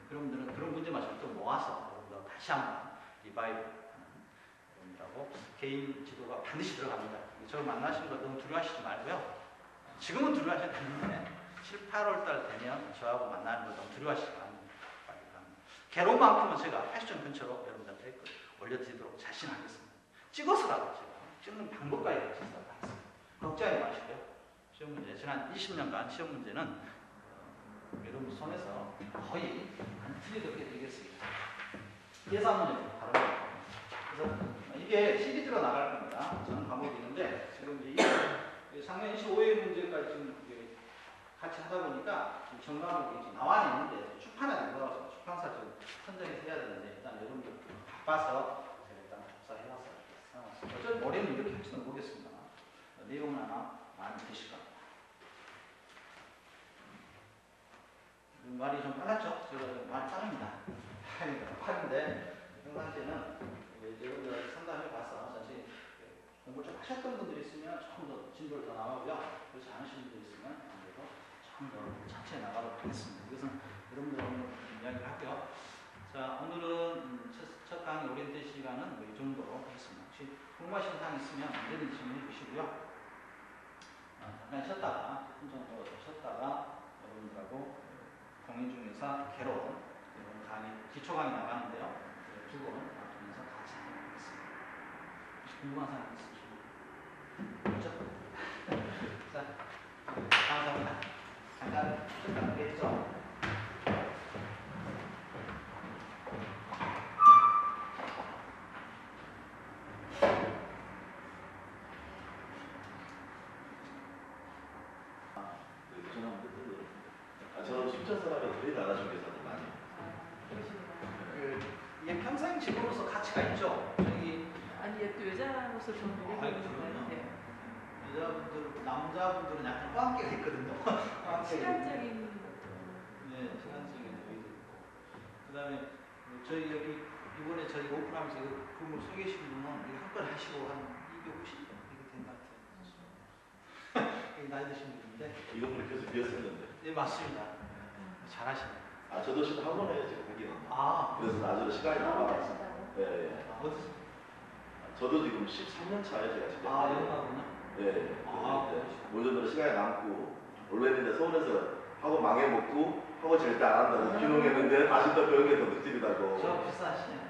그런 분들은 그런 문제만 좀 모아서 여러분들 다시 한번 리바이브 하는 여러분들하고 개인 지도가 반드시 들어갑니다. 저를 만나시는 거 너무 두려워하시지 말고요. 지금은 두려워하셔도 되는데 7, 8월달 되면 저하고 만나는 걸 너무 두려워하시지 말고 개론만큼은 제가 80점 근처로 여러분들한테 올려드리도록 자신하겠습니다. 찍어서라도 제가 찍는 방법까지 가르쳐서 하겠습니다. 걱정하지 마시고요. 시험 문제, 지난 20년간 시험 문제는 여러분 손에서 거의 안 틀리게 되겠습니다. 계산 문제입니다. 다른 거. 그래서 이게 시리즈로 나갈 겁니다. 저는 과목이 있는데 지금 이제 작년 25회 문제까지 지금 같이 하다 보니까 지금 정강욱이 지금 나와 있는데 출판이 안 나와서 출판사 지금 선정해서 해야 되는데 일단 여러분들 바빠서 제가 일단 접사해와서 이렇게 어차피 올해는 이렇게 할지는 모르겠습니다. 내용은 하나 많이 되실 겁니다. 말이 좀 빨랐죠? 제가 말이 빠릅니다. 빠른데 평상시에는 여러분들 상담해봐서 사실 공부 좀 하셨던 분들이 있으면 조금 더 진도를 더 나가고요. 그렇지 않으신 분들이 있으면 아무래도 조금 더 차트에 나가도록 하겠습니다. 이것은 여러분들 오늘 이야기를 할게요. 자, 오늘은 첫 강의 오리엔테이션 시간은 이 정도로 하겠습니다. 혹시 궁금하신 사항 있으면 언제든지 질문해 주시고요. 잠깐 쉬었다가 10분 정도 쉬었다가 여러분들하고 공인중개사 개론 이런 강의 기초 강의 나가는데요. 두 번 놔두면서 같이 하겠습니다. 혹시 궁금한 사항 있으시면 그렇죠? 자, 감사합니다. 잠깐 쉬었다 가겠죠? 저는 순천 사람이 거의 나가중개사도 많이. 이게 평생 직원으로서 가치가 있죠. 저기 아니 또 여자로서 좀 매력이 있는 것 같아요. 여자분들, 남자분들은 약간 꽝깨가 있거든요. 시간적인 네, 시간적인 여유도 있고. 그다음에 저희 여기 이번에 저희 오픈하면서 그걸 소개해주신 분은 한 건 하시고 한 250 이렇게 된 것 같아요. 나이 드신 분인데. 이거 우리 계속 비었었는데. 네, 맞습니다. 잘하시네요. 아, 저도 지금 학원에 지금 하기는. 아, 그래서 나중에 시간이 남아서. 예, 예. 어디서? 저도 지금 13년 차에 제가 지금. 아, 영화군요? 예, 예. 아, 오전으로 시간이 남고, 원래는 서울에서 학원 망해먹고, 학원 절대 안 한다고 귀농했는데, 다시 또 배운 게 더 득집이라고. 저 비싸시네요.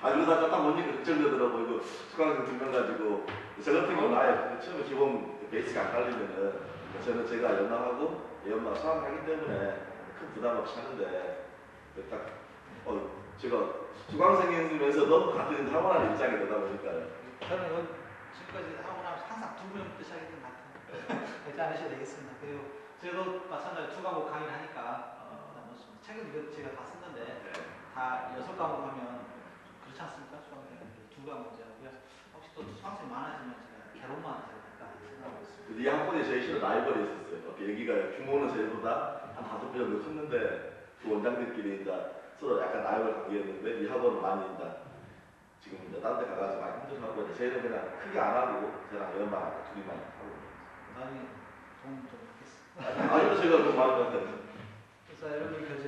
아, 이러다가 딱 보니까 걱정되더라고. 이거 수강생 2명 가지고. 저 같은 경우는 아예 처음에 기본 베이스가 안 깔리면은, 저는 제가 연락하고, 연락 수강하기 때문에 큰 부담 없이 하는데, 딱, 제가 수강생이면서도 같은 학원하는 입장이 되다 보니까요. 저는 지금까지 하고 나서 항상 2분부터 시작했던 것 같아요. 그렇지 않으셔야 되겠습니다. 그리고 저도 마찬가지로 2과목 강의를 하니까 책은 이거 제가 다 썼는데 다 6과목 하면 그렇지 않습니까? 수강생 2과목 제가 하고요. 혹시 또 수강생 많아지면 제가 개론만 할까 생각하고 있습니다. 이 학번에 제일 싫은 라이벌이 있었어요. 여기가 규모는 저희보다 한 5배 정도 컸는데 그 원장들끼리 이제 서로 약간 라이벌 관계였는데 이 학원은 많이 이제 지금 이제 다른 데 가가지고 많이 힘들어하고 저희는 그냥 크게 안 하고 저랑 연만 둘이만 하고 나중에 도움 좀 받겠습니다. 아니면 제가 그 많이 받는데 그래서 여러분 교재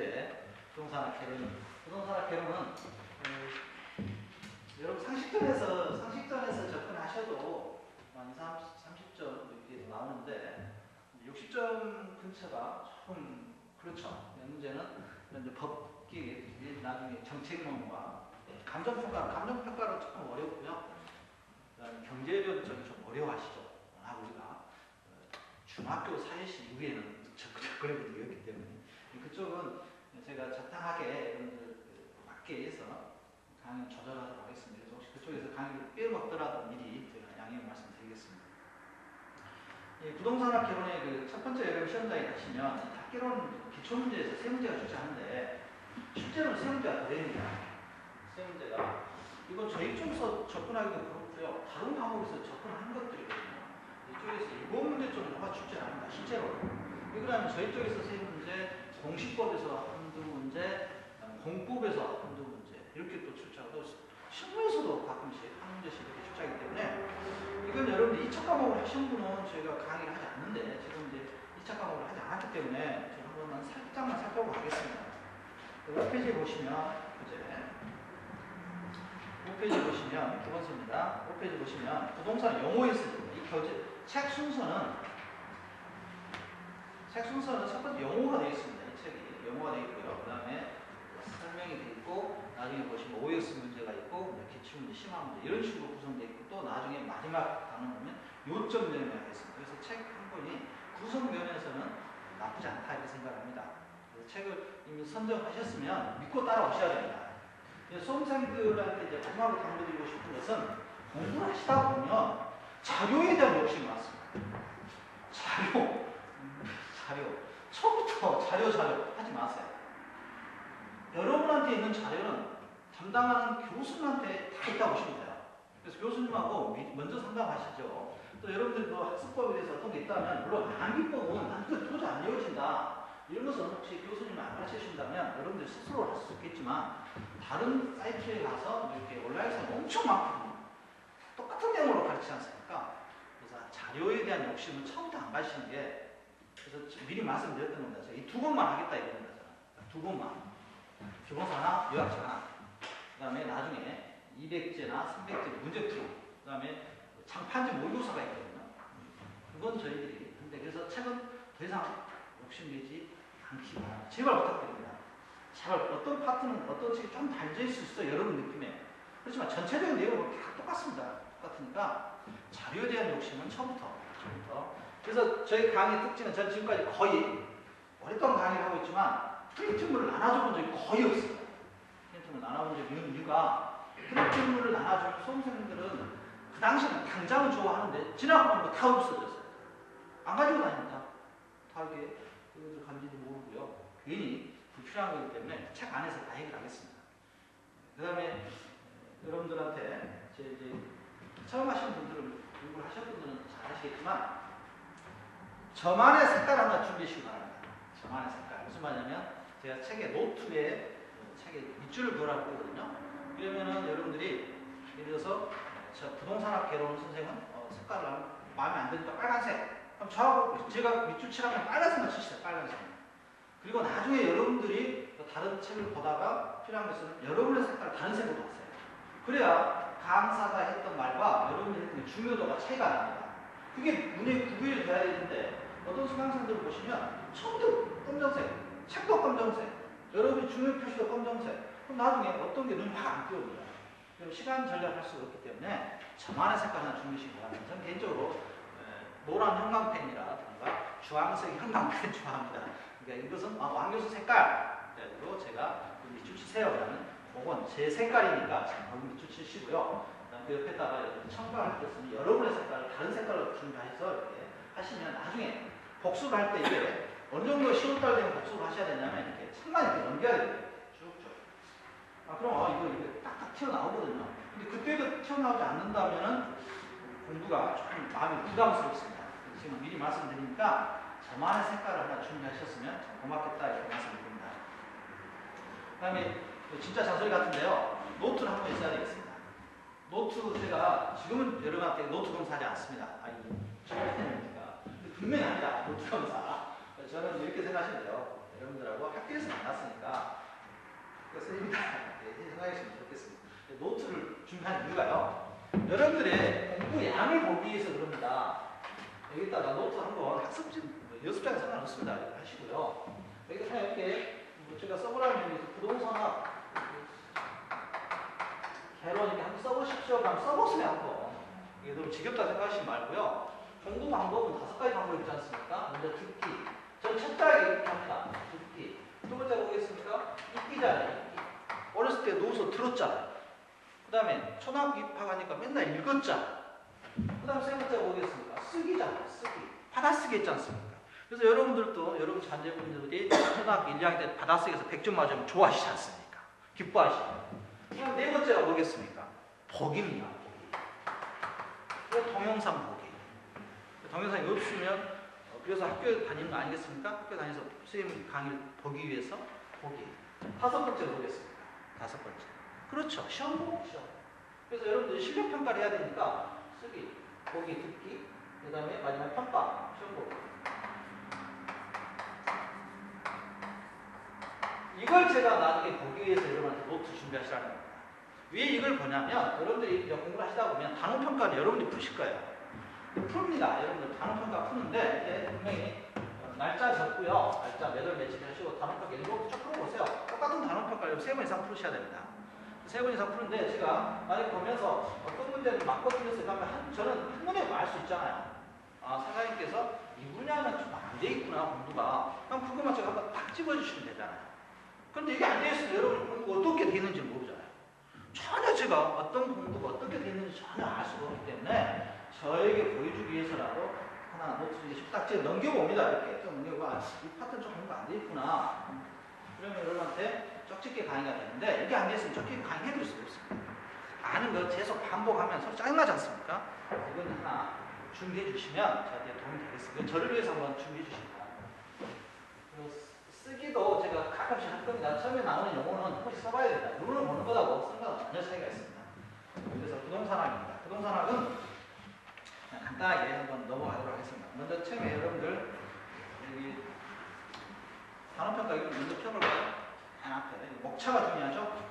부동산학 개론, 부동산학 개론은 여러분 상식전에서 접근하셔도 한 30점 이렇게 나오는데 60점 근처가 조금 그렇죠. 문제는 이제 법기 나중에 정책론과 감정평가는 조금 어렵고요. 그다음에 경제론 쪽이 좀 어려워하시죠. 워낙 우리가 중학교 사회시 이후에는 접근해본 적이 없기 때문에 그쪽은 제가 적당하게 여러분들 맞게 해서 강의 조절하도록 하겠습니다. 그래서 혹시 그쪽에서 강의를 빼먹더라도 미리 제가 양해 말씀드리겠습니다. 부동산학 개론의 그 첫 번째 여러분 시험장에 가시면 학개론 기초문제에서 3문제가 출제하는데 실제로는 3문제가 더 됩니다. 3문제가 이건 저희 쪽에서 접근하기도 그렇고요. 다른 과목에서 접근한 것들이거든요. 이쪽에서 7문제 정도가 출제를 합니다. 실제로. 그러면 저희 쪽에서 3문제, 공시법에서 한두 문제, 공법에서 한두 문제 이렇게 또 출제하고 실무에서도 가끔씩 한 문제씩 이렇게 출제하기 때문에 이건 여러분들 2차 과목을 하신 분은 저희가 강의를 하지 않는데 지금 이제 2차 과목을 하지 않았기 때문에 제가 한 번만 살짝만 살펴보고 가겠습니다. 5페이지에 보시면 이제 5페이지 보시면 두 번째입니다. 5페이지 보시면 부동산 용어에 있습니다. 이 교재 책 순서는 첫 번째 용어가 되어 있습니다. 이 책이 용어가 되어 있고요. 그 다음에 설명이 되어 있고 나중에 보시면 OX 문제가 있고 기출문제, 심화문제 이런 식으로 구성되어 있고 또 나중에 마지막 단원 보면 요점 내용이 있습니다. 그래서 책 한 권이 구성 면에서는 나쁘지 않다 이렇게 생각합니다. 그래서 책을 이미 선정하셨으면 믿고 따라오셔야 됩니다. 수험생들한테 이제 마지막으로 강조드리고 싶은 것은 공부를 하시다 보면 자료에 대한 욕심이 많습니다. 자료. 처음부터 자료 하지 마세요. 여러분한테 있는 자료는 담당하는 교수님한테 다 있다고 보시면 돼요. 그래서 교수님하고 먼저 상담하시죠. 또 여러분들이 뭐 학습법에 대해서 어떤 게 있다면, 물론 암기법은 난 그거 도저히 안 외워진다, 이런 것은 혹시 교수님이 안 가르쳐 주신다면 여러분들이 스스로 할 수 있겠지만, 다른 사이트에 가서 이렇게 온라인에서 엄청 많거든요. 똑같은 내용으로 가르치지 않습니까? 그래서 자료에 대한 욕심은 처음부터 안 가시는 게, 그래서 미리 말씀드렸던 겁니다. 이 두 권만 하겠다 이런 거잖아요. 두 권만. 기본서 하나, 요약서 하나. 그 다음에 나중에 200제나 300제 문제풀이. 그 다음에 장판지 모의고사가 있거든요. 그건 저희들이. 근데 그래서 책은 더 이상 욕심내지 않기 바랍니다. 제발 부탁드립니다. 제발 어떤 파트는 어떤 책이 좀 달려있을 수 있어요. 여러분 느낌에. 그렇지만 전체적인 내용은 다 똑같습니다. 똑같으니까 자료에 대한 욕심은 처음부터. 그래서 저희 강의 특징은, 전 지금까지 거의 오랫동안 강의를 하고 있지만 프린트물을 나눠줘본 적이 거의 없어요. 프린트물을 나눠본 적이 있는 이유가, 프린트물을 나눠주면 수험생들은 그 당시에는 당장은 좋아하는데 지나고 보면 다 없어졌어요. 안 가지고 다닙니다. 다 이렇게 그것을 간지도 모르고요. 괜히 불필요한 거기 때문에 책 안에서 다 해결하겠습니다. 그 다음에 여러분들한테 이제 처음 하시는 분들은, 공부를 하신 분들은 잘 아시겠지만, 저만의 색깔 하나 준비하시기 바랍니다. 저만의 색깔. 무슨 말이냐면, 제가 책에 노트에 책에 밑줄을 그으라고 그러거든요. 그러면은 여러분들이 예를 들어서 부동산학 개론 선생은 색깔을 마음에 안 드니까 빨간색. 그럼 저하고 제가 밑줄 칠하면 빨간색만 치시죠. 빨간색. 그리고 나중에 여러분들이 다른 책을 보다가 필요한 것은 여러분의 색깔을 다른 색으로 하세요. 그래야 강사가 했던 말과 여러분이 했던 중요도가 차이가 납니다. 그게 눈에 구별이 돼야 되는데, 어떤 수강생들을 보시면 처음부터 검정색, 책도 검정색, 여러분이 중요 표시도 검정색. 그럼 나중에 어떤 게 눈이 확 안 띄어져요. 그럼 시간 절약할 수가 없기 때문에 저만의 색깔 하나 준비하시기 바랍니다. 저는 개인적으로 노란 형광펜이라든가 주황색 형광펜 좋아합니다. 그러니까 이것은 왕교수 색깔. 그래가지고 제가 밑줄 치세요. 그러면 그건 제 색깔이니까 거기 밑줄 치시고요. 그 옆에다가 첨가할 때 쓰는 여러분의 색깔을 다른 색깔로 준비해서 이렇게 하시면 나중에 복습을 할 때 이게 어느 정도 10월달 되면 복습을 하셔야 되냐면, 이렇게 책만 이렇게 넘겨야 돼요. 쭉쭉. 그럼 이거 딱딱 튀어나오거든요. 근데 그때도 튀어나오지 않는다면은 공부가 조금 마음이 부담스럽습니다. 지금 미리 말씀드리니까 저만의 색깔을 하나 준비하셨으면 참 고맙겠다 이렇게 말씀드립니다. 그 다음에 진짜 잔소리 같은데요. 노트를 한 번 있어야 되겠습니다. 노트, 제가 지금은 여러분한테 노트 검사하지 않습니다. 저희니까 분명히 아니다. 노트 검사. 저는 이렇게 생각하시면 돼요. 여러분들하고 학교에서 만났으니까 선생님이다 이렇게 생각하시면 좋겠습니다. 노트를 준비한 이유가요, 여러분들의 공부 양을 보기 위해서 그럽니다. 여기다가 노트 한번 학습지 연습장에 상관없습니다. 이렇게 하시고요. 여기다 이렇게 제가 써보라는 의미에서 부동산학 개론 이렇게 한번 써보십시오. 그럼 써보세요. 한번. 이게 너무 지겹다 생각하시지 말고요. 공부 방법은 5가지 방법이 있지 않습니까? 먼저 듣기. 저는 철저하게 이렇게 합니다. 듣기. 두 번째 보겠습니까? 읽기잖아요. 읽기. 어렸을 때 누워서 들었잖아요. 그 다음에 초등학교 입학하니까 맨날 읽었잖아요. 그 다음 세 번째 보겠습니까? 쓰기잖아요. 쓰기. 받아쓰기 했지 않습니까? 그래서 여러분들도, 여러분 자제분들이 초등학교 1학년 때 받아쓰기에서 100점 맞으면 좋아하시지 않습니까? 기뻐하시죠. 그럼 네 번째가 뭐겠습니까? 보기입니다. 보기. 동영상 보기. 동영상이 없으면, 그래서 학교 다니는 거 아니겠습니까? 학교 다니면서 선생님 강의를 보기 위해서 보기. 5번째로 보겠습니다. 5번째. 그렇죠. 시험 보고 시험. 그래서 여러분들이 실력 평가를 해야 되니까 쓰기, 보기, 듣기, 그 다음에 마지막 평가, 시험 보기. 이걸 제가 나중에 보기 위해서 여러분한테 노트 준비하시라는 겁니다. 왜 이걸 보냐면, 여러분들이 공부를 하시다 보면 단원 평가를 여러분들이 푸실 거예요. 풉니다. 여러분들 단원 평가 푸는데, 이제 분명히 날짜 적고요. 날짜 몇 월 며칠 하시고 단원 평가 일곱 쭉 풀어보세요. 똑같은 단원 평가를 3번 이상 풀으셔야 됩니다. 3번 이상 푸는데, 제가 만약에 보면서 어떤 문제를 맞고 틀렸어요. 그러면 저는 한 문제 알 수 있잖아요. 사장님께서 이 분야는 좀 안 돼 있구나, 공부가. 그럼 그것만 제가 한번 딱 집어주시면 되잖아요. 그런데 이게 안 돼 있으면 여러분 공부가 어떻게 돼 있는지 모르잖아요. 전혀 제가 어떤 공부가 어떻게 돼 있는지 전혀 알 수가 없기 때문에 저에게 보여주기 위해서라도 하나 노트 중에 딱 제가 넘겨봅니다. 이렇게 좀 넘겨봐. 이 파트 좀 공부 안 돼 있구나. 그러면 여러분한테 쪽집게 강의가 되는데 이게 안 됐으면 쪽집게 강의 해줄 수가 없습니다. 아는 거 계속 반복하면 서로 짜증나지 않습니까? 이건 하나 준비해 주시면 저한테 도움이 되겠습니다. 저를 위해서 한번 준비해 주시기 바랍니다. 쓰기도 제가 가끔씩 할 겁니다. 처음에 나오는 용어는 혹시 써봐야 된다. 룰을 보는 거하고 쓴 거하고 전혀 차이가 있습니다. 그래서 부동산학입니다. 부동산학은 그냥 간단하게 한번 넘어가도록 하겠습니다. 먼저 처음에 여러분들 여기 단어평가 이거 먼저 펴볼까요? 앞에 목차가 중요하죠.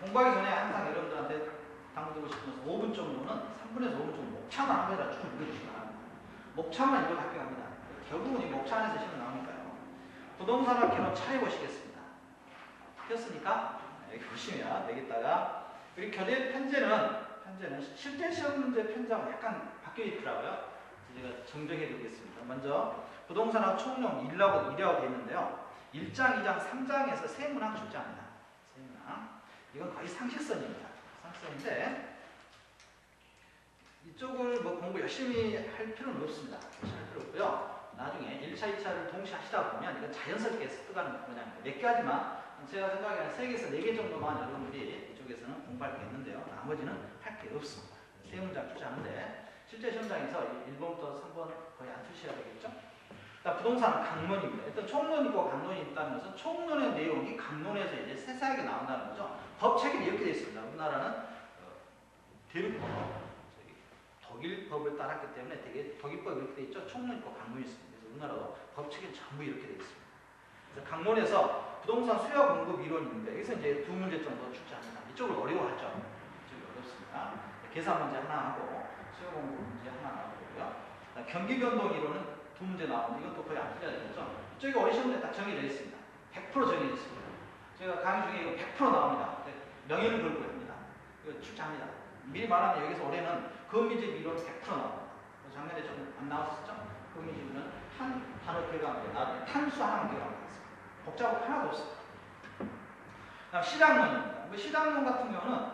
공부하기 전에 항상 여러분들한테 당부드리고 싶으면서 5분 정도는 3분에서 5분 정도 목차만 한 번에다 쭉 읽어주시기 바랍니다. 목차만 읽어 학교 갑니다. 결국은 이 목차 안에서 시험 나오니까요. 부동산학 개론 차해 보시겠습니다. 폈으니까 여기 보시면 여기다가 우리 교재 편제는 실제 시험 문제 편제하고 약간 바뀌어 있더라고요. 제가 정정해 드리겠습니다. 먼저 부동산학 총용 1하고 되어 있는데요. 1장, 2장, 3장에서 세 문항 출제합니다. 세 문항. 이건 거의 상식선입니다. 상식선인데 이쪽을 뭐 공부 열심히 할 필요는 없습니다. 할 필요 없고요. 나중에 1차, 2차를 동시에 하시다 보면 이건 자연스럽게 습득하는 분야입니다. 몇 개 하지만 제가 생각에는 3개에서 4개 정도만 여러분들이 이쪽에서는 공부할 게 있는데요. 나머지는 할 게 없습니다. 세 문장 출제하는데 실제 시험장에서 1번부터 3번 거의 안 출시해야 되겠죠? 일단 부동산 강론입니다. 일단 총론 있고 강론이 있다는 것은 총론의 내용이 강론에서 이제 세세하게 나온다는 거죠. 법책이 이렇게 되어 있습니다. 우리나라는 대륙법, 독일 법을 따랐기 때문에 되게 독일법이 이렇게 되어 있죠. 총론 있고 강론이 있습니다. 그래서 우리나라도 법책이 전부 이렇게 되어 있습니다. 그래서 강론에서 부동산 수요 공급 이론인데 여기서 이제 두 문제 정도 출제합니다. 이쪽을 어려워하죠. 이쪽이 어렵습니다. 계산 문제 하나 하고 수요 공급 문제 하나 나오고요. 경기 변동 이론은 두 문제 나오는데 이것도 거의 안 틀려야 되죠. 이쪽이 어려운 문제 딱 정해져 있습니다. 100% 정해져 있습니다. 제가 강의 중에 이거 100% 나옵니다. 명예를 걸고 합니다. 이거 출제합니다. 미리 말하면 여기서 올해는 거미집 이론 100% 나옵니다. 작년에 좀 안 나왔었죠? 거미집은 한 단어 기억하면 탄수 하나만 기억하면 되겠습니다. 복잡한 거 하나도 없습니다. 다음 시장론입니다. 시장론 같은 경우는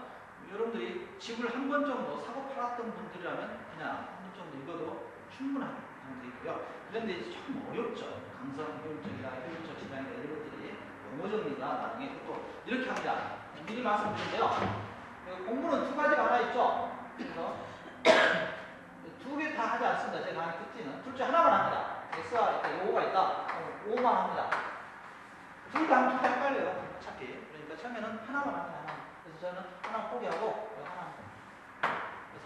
여러분들이 집을 한 번 정도 사고 팔았던 분들이라면 그냥 한 번 정도 읽어도 충분한 정도 있고요. 그런데 이제 좀 어렵죠. 강성 효율적이나 효율적 시장이나 이런 것들이 용어 정리가 나중에 또 이렇게 합니다. 미리 말씀드린데요. 공부는 두 가지가 하나 있죠. 그래서 두 개 다 하지 않습니다. 제가 강의 특징은 둘 중 하나만 합니다. X와 이렇게 O가 있다. O만 합니다. 둘 다 하면 헷갈려요. 어차피. 그러니까 처음에는 하나만 합니다. 하나. 그래서 저는 하나 포기하고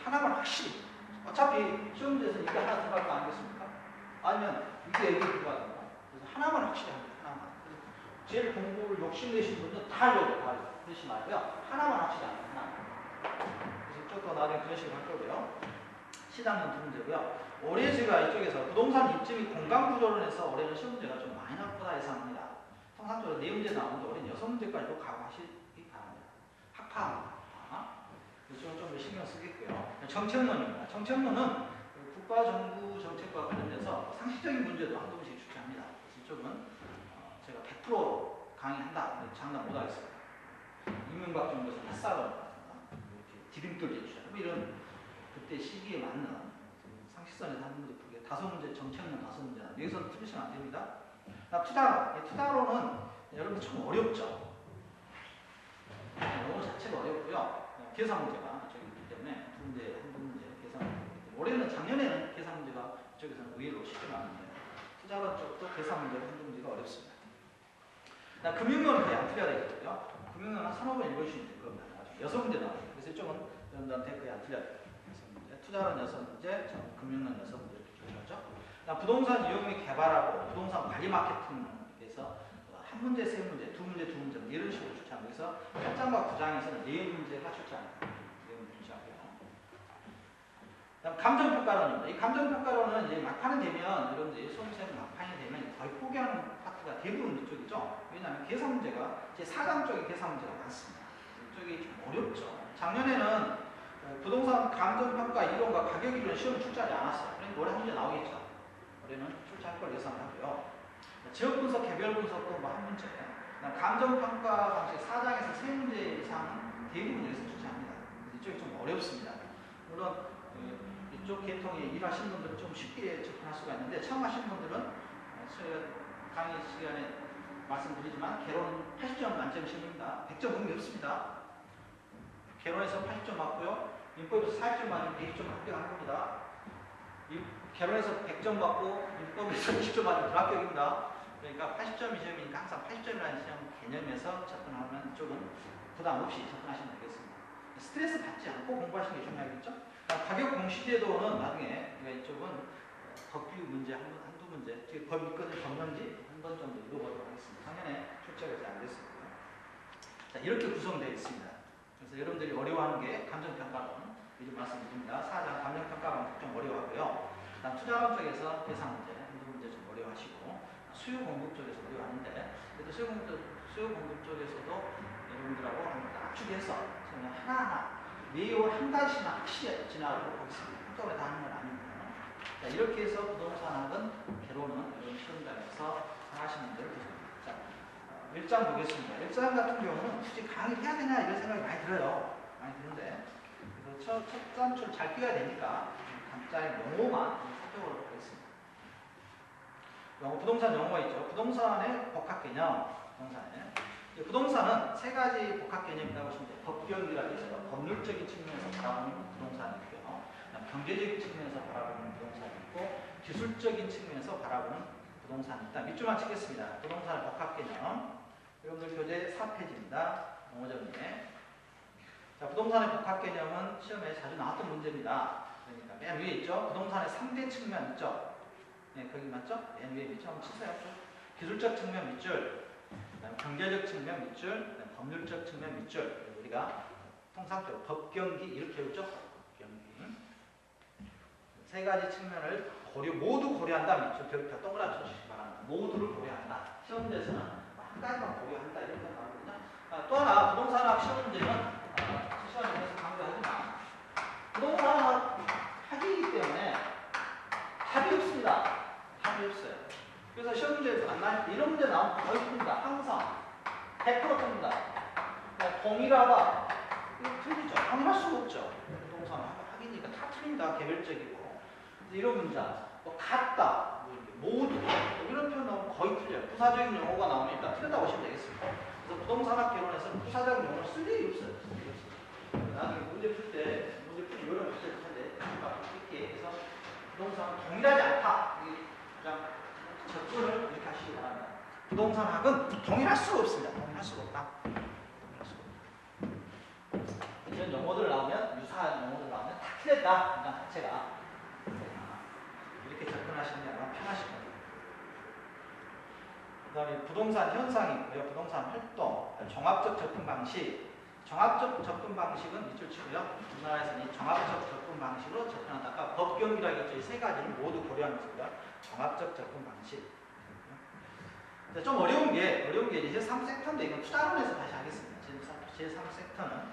하나만 확실히. 어차피 시험 문제에서 이게 하나 들어갈 거 아니겠습니까? 아니면 이게 들어가든가. 그래서 하나만 확실히 합니다. 하나만. 제일 공부를 욕심내신 분들은 다 알려줘요. 다 알려줘요. 그러지 말고요. 하나만 합시다. 하나만. 그래서 이쪽도 나중에 그런 식으로 할 거고요. 시장론 두 문제고요. 올해 제가 이쪽에서 부동산 입지 및 공간 구조론에서 올해는 시험 문제가 좀 많이 나올 거다 예상합니다. 통상적으로 4문제 나오는데 올해는 6문제까지도 각오하시기 바랍니다. 학파합니다. 이쪽은 좀 더 신경 쓰겠고요. 정책론입니다. 정책론은 국가 정부 정책과 관련돼서 상식적인 문제도 한두 번씩 출제합니다. 그래서 이쪽은 제가 100% 강의한다. 장담 못 하겠습니다. 이명박 정부에서 햇살을 이렇게 디딤돌 제출하는 뭐 이런 그때 시기에 맞는 상식선에서 한 문제 두 개, 5문제 정책론 5문제 여기서 틀리시면 안 됩니다. 투자론. 투자론은 여러분 참 어렵죠. 용어 자체가 어렵고요. 계산 문제가 저기 있기 때문에 두 문제, 한 문제 계산 문제이기 때문에 올해는 작년에는 계산 문제가 이쪽에서는 의외로 쉽게 나왔는데 투자론 쪽도 계산 문제가 한두 문제가 어렵습니다. 금융론은 거의 안 틀려야 되거든요. 금융론은 한 3~5번 읽어주시면 될 겁니다. 6문제 나옵니다. 그래서 이쪽은 여러분들한테 거의 안 틀려야 돼요. 투자론 6문제, 금융론 6문제 출제하죠. 부동산 이용 및 개발하고 부동산 관리 마케팅에서 한 문제, 세 문제, 두 문제, 두 문제 이런 식으로 출제합니다. 그래서 8장과 9장에서는 4문제가 출제합니다. 4문제 출제하고요. 그다음 감정평가론입니다. 이 감정평가론은 이제 막판이 되면 여러분들이 수험생 막판이 되면 거의 포기하는 파트가 대부분 이쪽이죠. 왜냐하면 계산 문제가 제 4강 쪽에 계산 문제가 많습니다. 이쪽이 좀 어렵죠. 작년에는 부동산 감정평가 이론과 가격 이론 시험 출제하지 않았어요. 그러니까 올해 한 문제 나오겠죠. 올해는 출제할 걸 예상하고요. 지역 분석, 개별 분석도 뭐 한 문제. 감정평가 방식 4장에서 3문제 이상 대부분 여기서 출제합니다. 이쪽이 좀 어렵습니다. 물론 이쪽 계통에 일하시는 분들은 좀 쉽게 접근할 수가 있는데 처음 하시는 분들은 저희가 강의 시간에 말씀드리지만 개론 80점 만점 시험입니다. 100점 의미 없습니다. 개론에서 80점 맞고요. 민법에서 40점 맞으면 120점 합격하는 겁니다. 개론에서 100점 받고 민법에서 20점 맞으면 불합격입니다. 그러니까 80점이 시험이니까 항상 80점이라는 시험 개념에서 접근하면 이쪽은 부담 없이 접근하시면 되겠습니다. 스트레스 받지 않고 공부하시는 게 중요하겠죠? 가격 공시제도는 나중에 이쪽은 법규 문제 한두 문제, 법 있거든 법령지 한 번 정도 읽어보도록 하겠습니다. 작년에 출제가 안 됐습니다. 자, 이렇게 구성되어 있습니다. 그래서 여러분들이 어려워하는 게 감정평가론 요즘 말씀드립니다. 4장 감정평가론 좀 어려워하고요. 그다음 투자론 쪽에서 예상 문제 한두 문제 좀 어려워하시고 수요 공급 쪽에서 어려워하는데 그래도 수요 공급 쪽에서도 여러분들하고 한번 압축해서 저는 하나하나 매월 한 가지씩만 확실히 지나가도록 하겠습니다. 한꺼번에 다 하는 건 아닙니다. 자, 이렇게 해서 부동산학은 개론은 여러분 시험장에서 하시는 대로 되십니다. 자, 1장 보겠습니다. 1장 같은 경우는 굳이 강의 해야 되냐 이런 생각이 많이 들어요. 많이 드는데 그래서 첫 단추를 잘 끼워야 되니까 간단히 용어만 살펴보도록 하겠습니다. 부동산 용어가 있죠. 부동산의 복합 개념, 부동산은 세 가지 복합 개념이 있다고 보시면 돼요. 법규라고 해서 법률적인 측면에서 바라보는 부동산이 있고요. 경제적인 측면에서 바라보는 부동산이 있고 기술적인 측면에서 바라보는 부동산이 있다. 밑줄만 치겠습니다. 부동산의 복합 개념. 여러분들 교재 4페이지입니다. 용어 정리에. 자, 부동산의 복합 개념은 시험에 자주 나왔던 문제입니다. 그러니까 맨 위에 있죠. 부동산의 3대 측면 있죠. 네, 거기 맞죠? 맨 위에 밑줄 한번 치세요. 기술적 측면 밑줄. 경제적 측면 밑줄, 법률적 측면 밑줄. 우리가 통상적으로 법경기 이렇게 외우죠. 법경기. 세 가지 측면을 모두 고려한다. 밑줄 별 동그라미 쳐주시기 바랍니다. 모두를 고려한다. 시험 문제에서는 한 가지만 고려한다 이런 거 나오거든요. 또 하나 부동산학 시험 문제는 시간에 대해서 강조하지만 부동산학 학이기 때문에 답이 없습니다. 답이 없어요. 그래서 시험 문제에서 안 나올 때 이런 문제 나오면 거의 듭니다. 항상 100% 듭니다. 동일하다. 이거 틀리죠. 동일할 수가 없죠. 부동산 학이니까 다 틀립니다. 개별적이고. 이런 문자, 같다, 모두 이런 표현 나오면 거의 틀려요. 부사적인 용어가 나오면 일단 틀렸다고 보시면 되겠습니다. 그래서 부동산학 개론에서는 부사적인 용어를 쓸 일이 없어요. 나중에 문제 풀 때 이런 문제를 할 때 이렇게 해서 부동산은 동일하지 않다. 그냥 접근을 이렇게 하시기 바랍니다. 부동산학은 동일할 수가 없습니다. 동일할 수가 없다. 이런 용어들 나오면 유사한 용어들 나오면 다 틀렸다. 그러니까 자체가 이렇게 접근하시는 게 아마 편하실 겁니다. 그 다음에 부동산 현상이 있고요. 부동산 활동, 종합적 접근 방식. 종합적 접근 방식은 밑줄 치고요. 우리나라에서는 이 종합적 접근 방식으로 접근한다. 아까 법경이라고 했죠. 이 세 가지를 모두 고려하는 것입니다. 종합적 접근 방식. 좀 어려운 게 이제 제3섹터인데 이건 투자론에서 다시 하겠습니다. 제3섹터는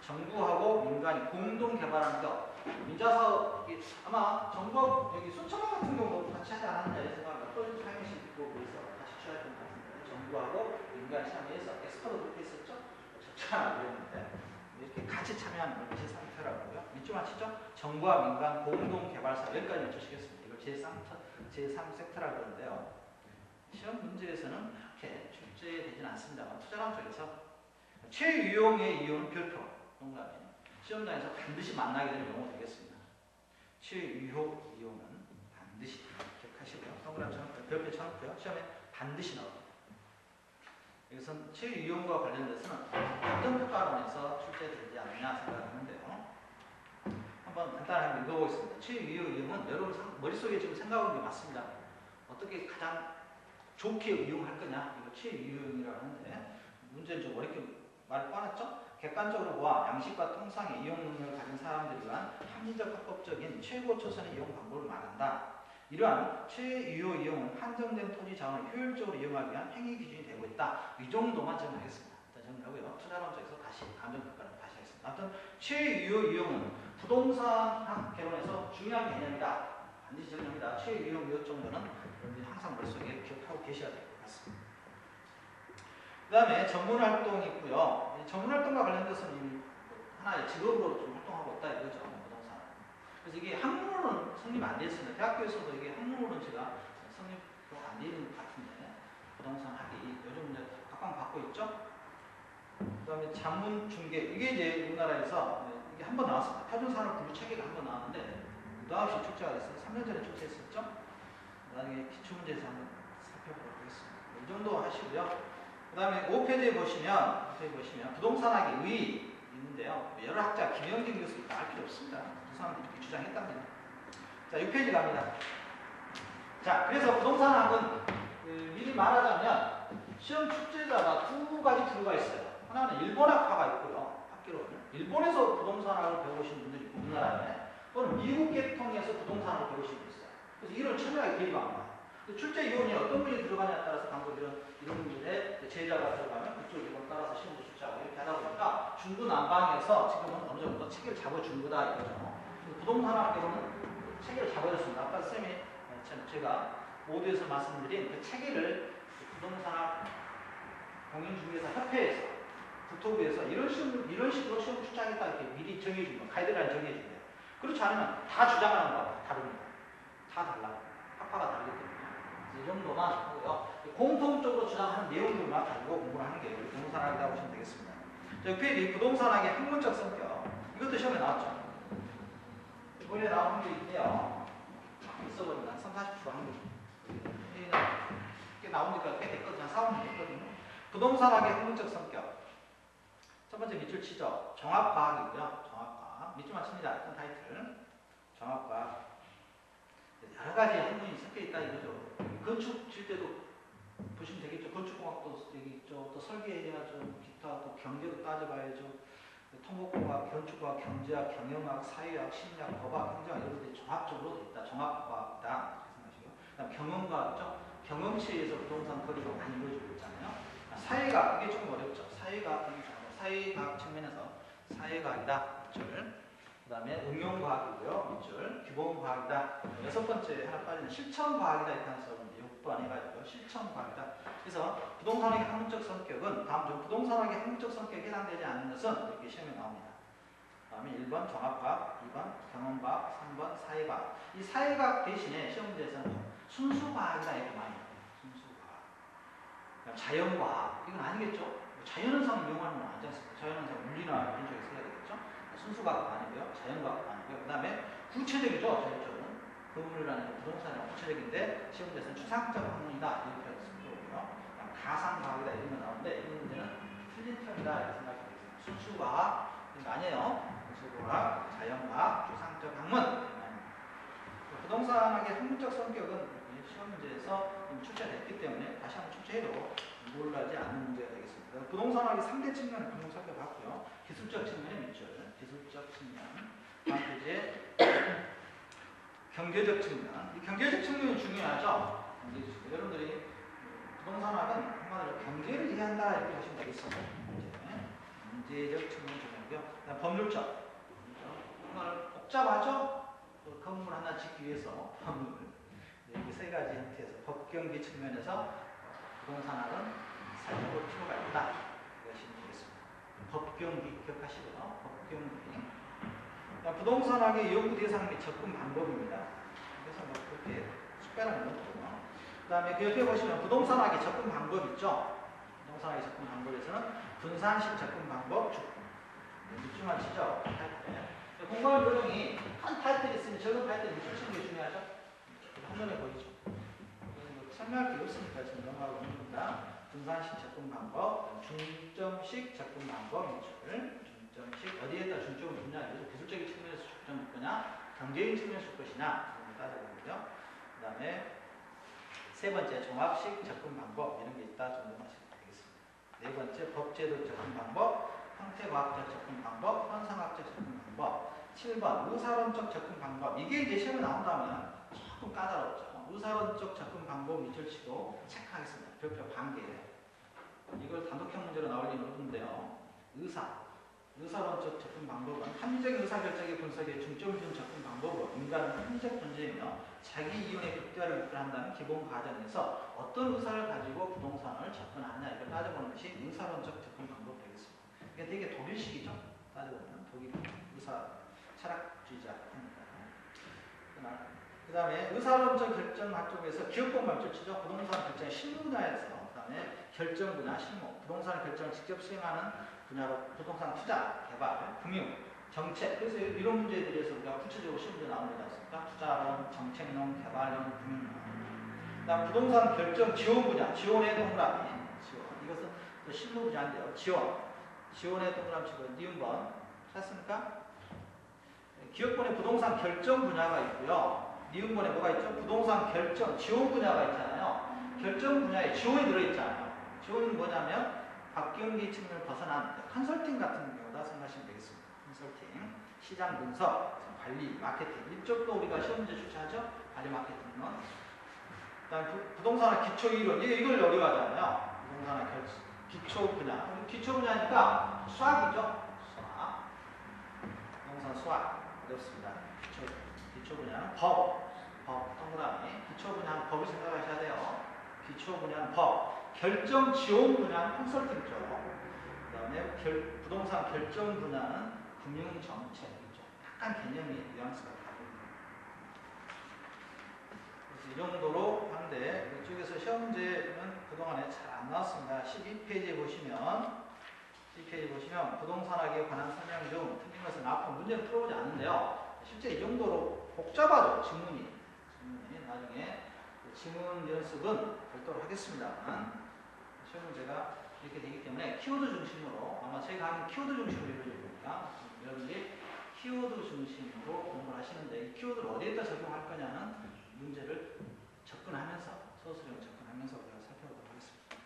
정부하고 민간이 공동 개발하는 것. 민자사업, 아마 정부하고 여기 순천만 같은 경우도 같이 하지 않았냐 이런 생각을 프로젝트 타임시 있고 그래서 다시 취할 것 같은데 정부하고 민간이 참여해서 엑스퍼도 그렇게 했었죠? 저처럼 안 되는데 이렇게 같이 참여하는 걸 제3섹터라고요. 밑줄만 치죠? 정부와 민간 공동 개발사 여기까지 맞추시겠습니다. 이걸 제3섹터라고 그러는데요. 시험 문제에서는 그렇게 출제되지는 않습니다만 투자론 쪽에서 최유용의 이용은 별표 동그라미 시험장에서 반드시 만나게 되는 용어 되겠습니다. 최유효 이용은 반드시 기억하시고요. 동그라미 쳐놓고요. 별표 쳐놓고요. 시험에 반드시 나옵니다. 이것은 최유용과 관련돼서는 감정평가론에서 출제되지 않느냐 생각하는데요. 한번 간단하게 읽어보겠습니다. 최유효 이용은 여러분 머릿속에 지금 생각하는 게 맞습니다. 어떻게 가장 좋게 이용할 거냐 이거 최유용이라고 하는데 문제는 좀 어렵게 말을 꺼냈죠? 객관적으로 보아 양식과 통상의 이용 능력을 가진 사람들을 위한 합리적 합법적인 최고 초선의 이용 방법을 말한다. 이러한 최유효 이용은 한정된 토지 자원을 효율적으로 이용하기 위한 행위 기준이 되고 있다. 이 정도만 정리하겠습니다. 일단 정리하고요. 투자론 쪽에서 다시 감정평가를 다시 하겠습니다. 아무튼 최유효 이용은 부동산 개론에서 중요한 개념이다. 반드시 정리합니다. 최유효 이용 정도는 여러분들이 항상 머릿속에 기억하고 계셔야 될 것 같습니다. 그 다음에 전문활동이 있고요. 전문활동과 관련돼서는 하나의 직업으로 좀 활동하고 있다 이거죠. 부동산. 그래서 이게 학문으로는 성립 안 됐습니다. 대학교에서도 이게 학문으로는 제가 성립도 안 되는 것 같은데 부동산 학위 요즘 이제 각광 받고 있죠. 그다음에 자문 중개 이게 이제 우리나라에서 이게 한 번 나왔습니다. 표준산업 분류 체계가 한 번 나왔는데 느닷없이 출제가 됐어요. 3년 전에 출제했었죠. 나중에 기출문제에서 한번 살펴보도록 하겠습니다. 이 정도 하시고요. 그다음에 5페이지에 보시면 부동산학의 의 있는데요. 여러 학자 김영진 교수 있다 할 필요 없습니다. 두 사람들이 이렇게 주장했답니다. 자, 6페이지 갑니다. 자, 그래서 부동산학은 미리 말하자면 시험 출제자가 두 가지 들어가 있어요. 하나는 일본학파가 있고요. 학교로는 일본에서 부동산학을 배우신 분들이 있고 우리나라에 또는 미국 계통에서 부동산학을 배우신 분이 있어요. 그래서 이런 첨예하게 대립합니다. 출제 요원이 어떤 분이 들어가냐에 따라서 방금 이런 분들의 제자가 들어가면 그쪽 이론 따라서 시험도 출제하고 이렇게 하다 보니까 중구난방에서 지금은 어느 정도 체계를 잡아준 거다 이거죠. 부동산학교는 체계를 잡아줬습니다. 아까 쌤이 제가 모두에서 말씀드린 그 체계를 부동산학 공인중개사 협회에서 국토부에서 이런 식으로 시험 출제하겠다 이렇게 미리 정해준 거, 가이드라인 정해준 거예요. 그렇지 않으면 다 주장하는 거 다릅니다. 다 달라. 학파가 다르기 때문에. 이 정도만 하고요. 공통적으로 주장하는 내용들만 가지고 공부를 하는 게 부동산학이라고 보시면 되겠습니다. 자, 페이지 부동산학의 학문적 성격. 이것도 시험에 나왔죠. 이번에 나온 게 있네요. 있어버리면 한 30-40% 확률. 꽤 나오니까 꽤 됐거든요. 4-5년 됐거든요. 부동산학의 학문적 성격. 첫 번째 밑줄 치죠. 종합과학이고요. 종합과학. 밑줄만 칩니다. 일단 타이틀. 종합과학. 여러 가지 학문이 섞여 있다 이거죠. 건축 칠 때도 보시면 되겠죠. 건축공학도 여기 있죠. 또 설계해야죠. 기타 또 경제도 따져봐야죠. 토목공학, 건축과학, 경제학, 경영학, 사회학, 심리학, 법학, 행정학 이런 것들이 종합적으로 있다. 종합과학이다. 이렇게 생각하시고요. 그다음 경영과학이죠. 경험치에서 부동산 거래가 많이 이루어지고 있잖아요. 사회학 이게 조금 어렵죠. 사회과학 측면에서 사회과학이다. 그 다음에 응용과학이고요. 밑줄 기본과학이다. 여섯 번째 하나 빠지는 실천과학이다. 이렇게 해서 6번 해가지고 실천과학이다. 그래서 부동산학의 학문적 성격은 다음 중 부동산학의 학문적 성격에 해당되지 않는 것은 이렇게 시험에 나옵니다. 그 다음에 1번 종합과학, 2번 경험과학, 3번 사회과학. 이 사회과학 대신에 시험 문제에서는 순수과학이다. 이렇게 많이 나와요. 순수과학. 자연과학 이건 아니겠죠. 자연현상을 이용하는 건 아니지 않습니까? 자연현상 물리나 이런 쪽에서 해야 되겠죠. 순수과학도 아니고요. 자연과학도 아니고요. 그 다음에 구체적이죠. 저희쪽은 건물이라는 부동산이랑 구체적인데 시험 문제에서는 추상적 학문이다. 이렇게 쓰고요. 가상과학이다 이런 거 나오는데 이런 문제는 틀린 틀이다 이렇게 생각하면 되겠습니다. 순수과학 이거 아니에요. 순수과학, 자연과학, 추상적 학문. 부동산학의 학문적 성격은 시험 문제에서 출제됐기 때문에 다시 한번 출제해도 놀라지 않는 문제가 되겠습니다. 부동산학의 3대 측면을 분명 살펴봤고요. 기술적 측면의 밑줄, 기술적 측면. 다음 페이지에 경제적 측면. 이 경제적 측면이 중요하죠. 여러분들이 부동산학은 한마디로 경제를 이해한다 이렇게 하시면 되겠습니다. 경제적 측면이 중요하고요. 그다음 법률적. 정말 복잡하죠? 건물 하나 짓기 위해서 법률. 이 세 가지 형태에서 법경기 측면에서 부동산학은 살펴볼 필요가 있다. 이것이 되겠습니다. 법경기 기억하시고요. 법경기. 부동산학의 연구 대상 및 접근 방법입니다. 그래서 뭐 그렇게 특별한 건 없고요. 그 다음에 그 옆에 보시면 부동산학의 접근 방법 있죠. 부동산학의 접근 방법에서는 분산식 접근 방법, 밑줄만 치죠. 공부하는 요령이 큰 타이틀이 있으면 적은 타이틀 밑줄 치는 게 중요하죠. 한눈에 보이죠. 설명할 필요 없으니까 지금 넘어가고 있는 겁니다. 분산식 접근 방법, 중점식 접근 방법, 밑줄. 중점식, 어디에다 중점을 두냐, 이거죠. 기술적인 측면에서 중점을 둘 거냐, 경제적인 측면에서 둘 것이냐, 이런 거 따져보고요. 그 다음에 세 번째, 종합식 접근 방법, 이런 게 있다 정도만 하시면 되겠습니다. 네 번째, 법제도 접근 방법, 형태과학적 접근 방법, 현상학적 접근 방법. 7번, 의사론적 접근 방법. 이게 이제 시험에 나온다면 조금 까다롭죠. 의사론적 접근 방법 밑줄 치고 체크하겠습니다. 별표 반개. 이걸 단독형 문제로 나올 리는 없는데요. 의사론적 접근 방법은 합리적인 의사결정의 분석에 중점을 둔 접근 방법으로 인간은 합리적 존재이며 자기 이용의 극대화를 목표한다는 기본 가정에서 어떤 의사를 가지고 부동산을 접근하느냐 이걸 따져보는 것이 의사론적 접근 방법 되겠습니다. 이게 되게 독일식이죠. 따져보면 독일 의사 철학주의자입니다. 그 다음에 의사론적 결정 활동에서 기업권 발주치죠. 부동산 결정 실무 분야에서 그 다음에 결정 분야 실무 부동산 결정을 직접 수행하는 분야로 부동산 투자, 개발, 금융, 정책 그래서 이런 문제에 대해서 우리가 구체적으로 시험 문제 나오는 거지 않습니까? 투자론, 정책론, 개발론, 금융론 그 다음 부동산 결정 지원 분야 지원의 동그라미 지원 이것은 또 실무 분야인데요. 지원의 동그라미 치고 니은번 찾습니까? 기업권의 부동산 결정 분야가 있고요. 니은번에 뭐가 있죠? 부동산 결정, 지원 분야가 있잖아요. 결정 분야에 지원이 들어있잖아요. 지원은 뭐냐면 박경기 측면을 벗어난 컨설팅 같은 경우다 생각하시면 되겠습니다. 컨설팅, 시장 분석, 관리, 마케팅 이쪽도 우리가 시험 문제 출제하죠. 관리 마케팅은 그다음 부동산의 기초 이론 이걸 어려워하잖아요. 부동산의 기초 분야 기초 분야니까 수학이죠. 수학 부동산 수학 어렵습니다. 기초 분야는 법 동그라미. 기초 분야는 법을 생각하셔야 돼요. 기초 분야는 법. 결정 지원 분야는 컨설팅 쪽. 그 다음에 부동산 결정 분야는 금융 정책 쪽. 약간 개념이 뉘앙스가 다릅니다. 그래서 이 정도로 하는데 이쪽에서 시험 문제는 그동안에 잘 안 나왔습니다. 12페이지에 보시면 부동산학에 관한 설명 중 틀린 것은 앞으로 문제를 풀어보지 않는데요. 실제 이 정도로 복잡하죠. 지문이 나중에 지문 연습은 별도로 하겠습니다만 시험 문제가 이렇게 되기 때문에 키워드 중심으로 아마 제가 하는 키워드 중심으로 이루어질 거니까 여러분들이 키워드 중심으로 공부를 하시는데 이 키워드를 어디에다 적용할 거냐는 문제를 접근하면서 서술형 접근하면서 우리가 살펴보도록 하겠습니다.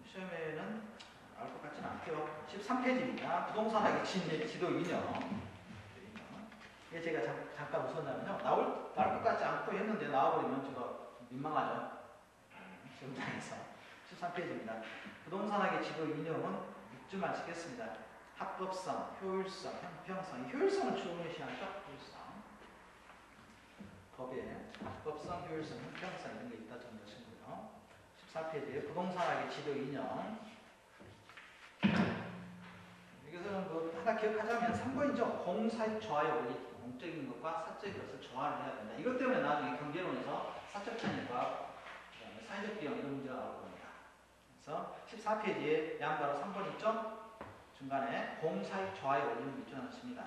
시험에는 나올 것 같지는 않고요. 13페이지입니다. 부동산학의 지도 인형. 이게 제가 잠깐 웃었냐면요. 나올 것 같지 않고 했는데 나와버리면 제가 민망하죠. 시험장에서. 13페이지입니다. 부동산학의 지도 인형은 6줄만 쓰겠습니다. 합법성, 효율성, 형평성. 효율성을 중요시하죠. 효율성. 법에 합법성, 효율성, 형평성 이런 게 있다 정도 친구요. 14페이지에 부동산학의 지도 인형. 여기서는 뭐 하나 기억하자면 3번이죠. 공사익 조화의 원리. 공적인 것과 사적인 것을 조화를 해야 된다. 이것 때문에 나중에 경제론에서 사적 편익과 사회적 비용 이런 문제가 나올 겁니다. 그래서 14페이지에 양바로 3번 있죠. 중간에 공사익 조화의 원리를 밑줄놨습니다.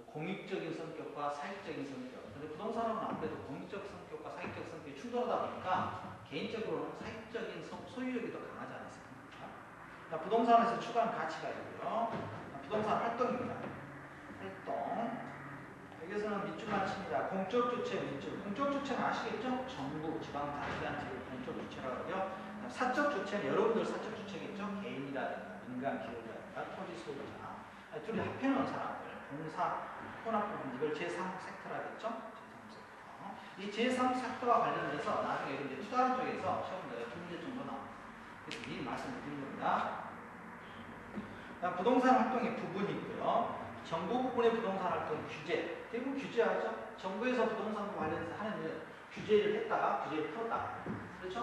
공익적인 성격과 사익적인 성격. 근데 부동산은 아무래도 공익적 성격과 사익적 성격이 충돌하다 보니까 개인적으로는 사익적인 소유욕이 더 강하지 않습니까? 부동산에서 추가하는 가치가 있고요. 부동산 활동입니다. 활동. 여기서는 밑줄만 칩니다. 공적 주체 밑줄. 공적 주체는 아시겠죠? 정부, 지방자치단체를 공적 주체라고 하고요. 사적 주체는 여러분들 사적 주체겠죠? 개인이라든가 민간 기업이라든가 토지 소유자. 둘이 합해놓은 사람들. 공사, 혼합부분 이걸 제3섹터라겠죠? 제3섹터. 이 제3섹터와 관련돼서 나중에 이제 투자하는 쪽에서 시험 문제가 2문제 정도 나옵니다. 그래서 미리 말씀을 드린 겁니다. 다음 부동산 활동의 부분이 있고요. 정부 부분의 부동산 활동 규제. 대부분 규제하죠. 정부에서 부동산과 관련해서 하는 일, 규제를 했다가 규제를 풀었다. 그렇죠?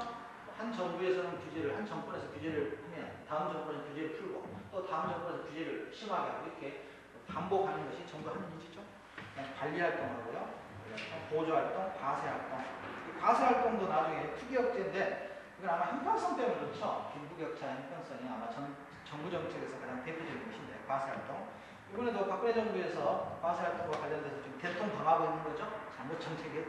한 정부에서는 규제를, 한 정권에서 규제를 하면 다음 정권에서 규제를 풀고 또 다음 정권에서 규제를 심하게 하고 이렇게 반복하는 것이 정부 하는 일이죠. 관리 활동하고요. 보조 활동, 과세 활동. 이 과세 활동도 나중에 투기역제인데 이건 아마 형평성 때문에 그렇죠. 빈부격차 형평성이 아마 정부 정책에서 가장 대표적인 것인데 과세 활동. 이번에도 박근혜 정부에서 과세 활동과 관련돼서 좀 대통 당하고 있는 거죠. 잘못 정책이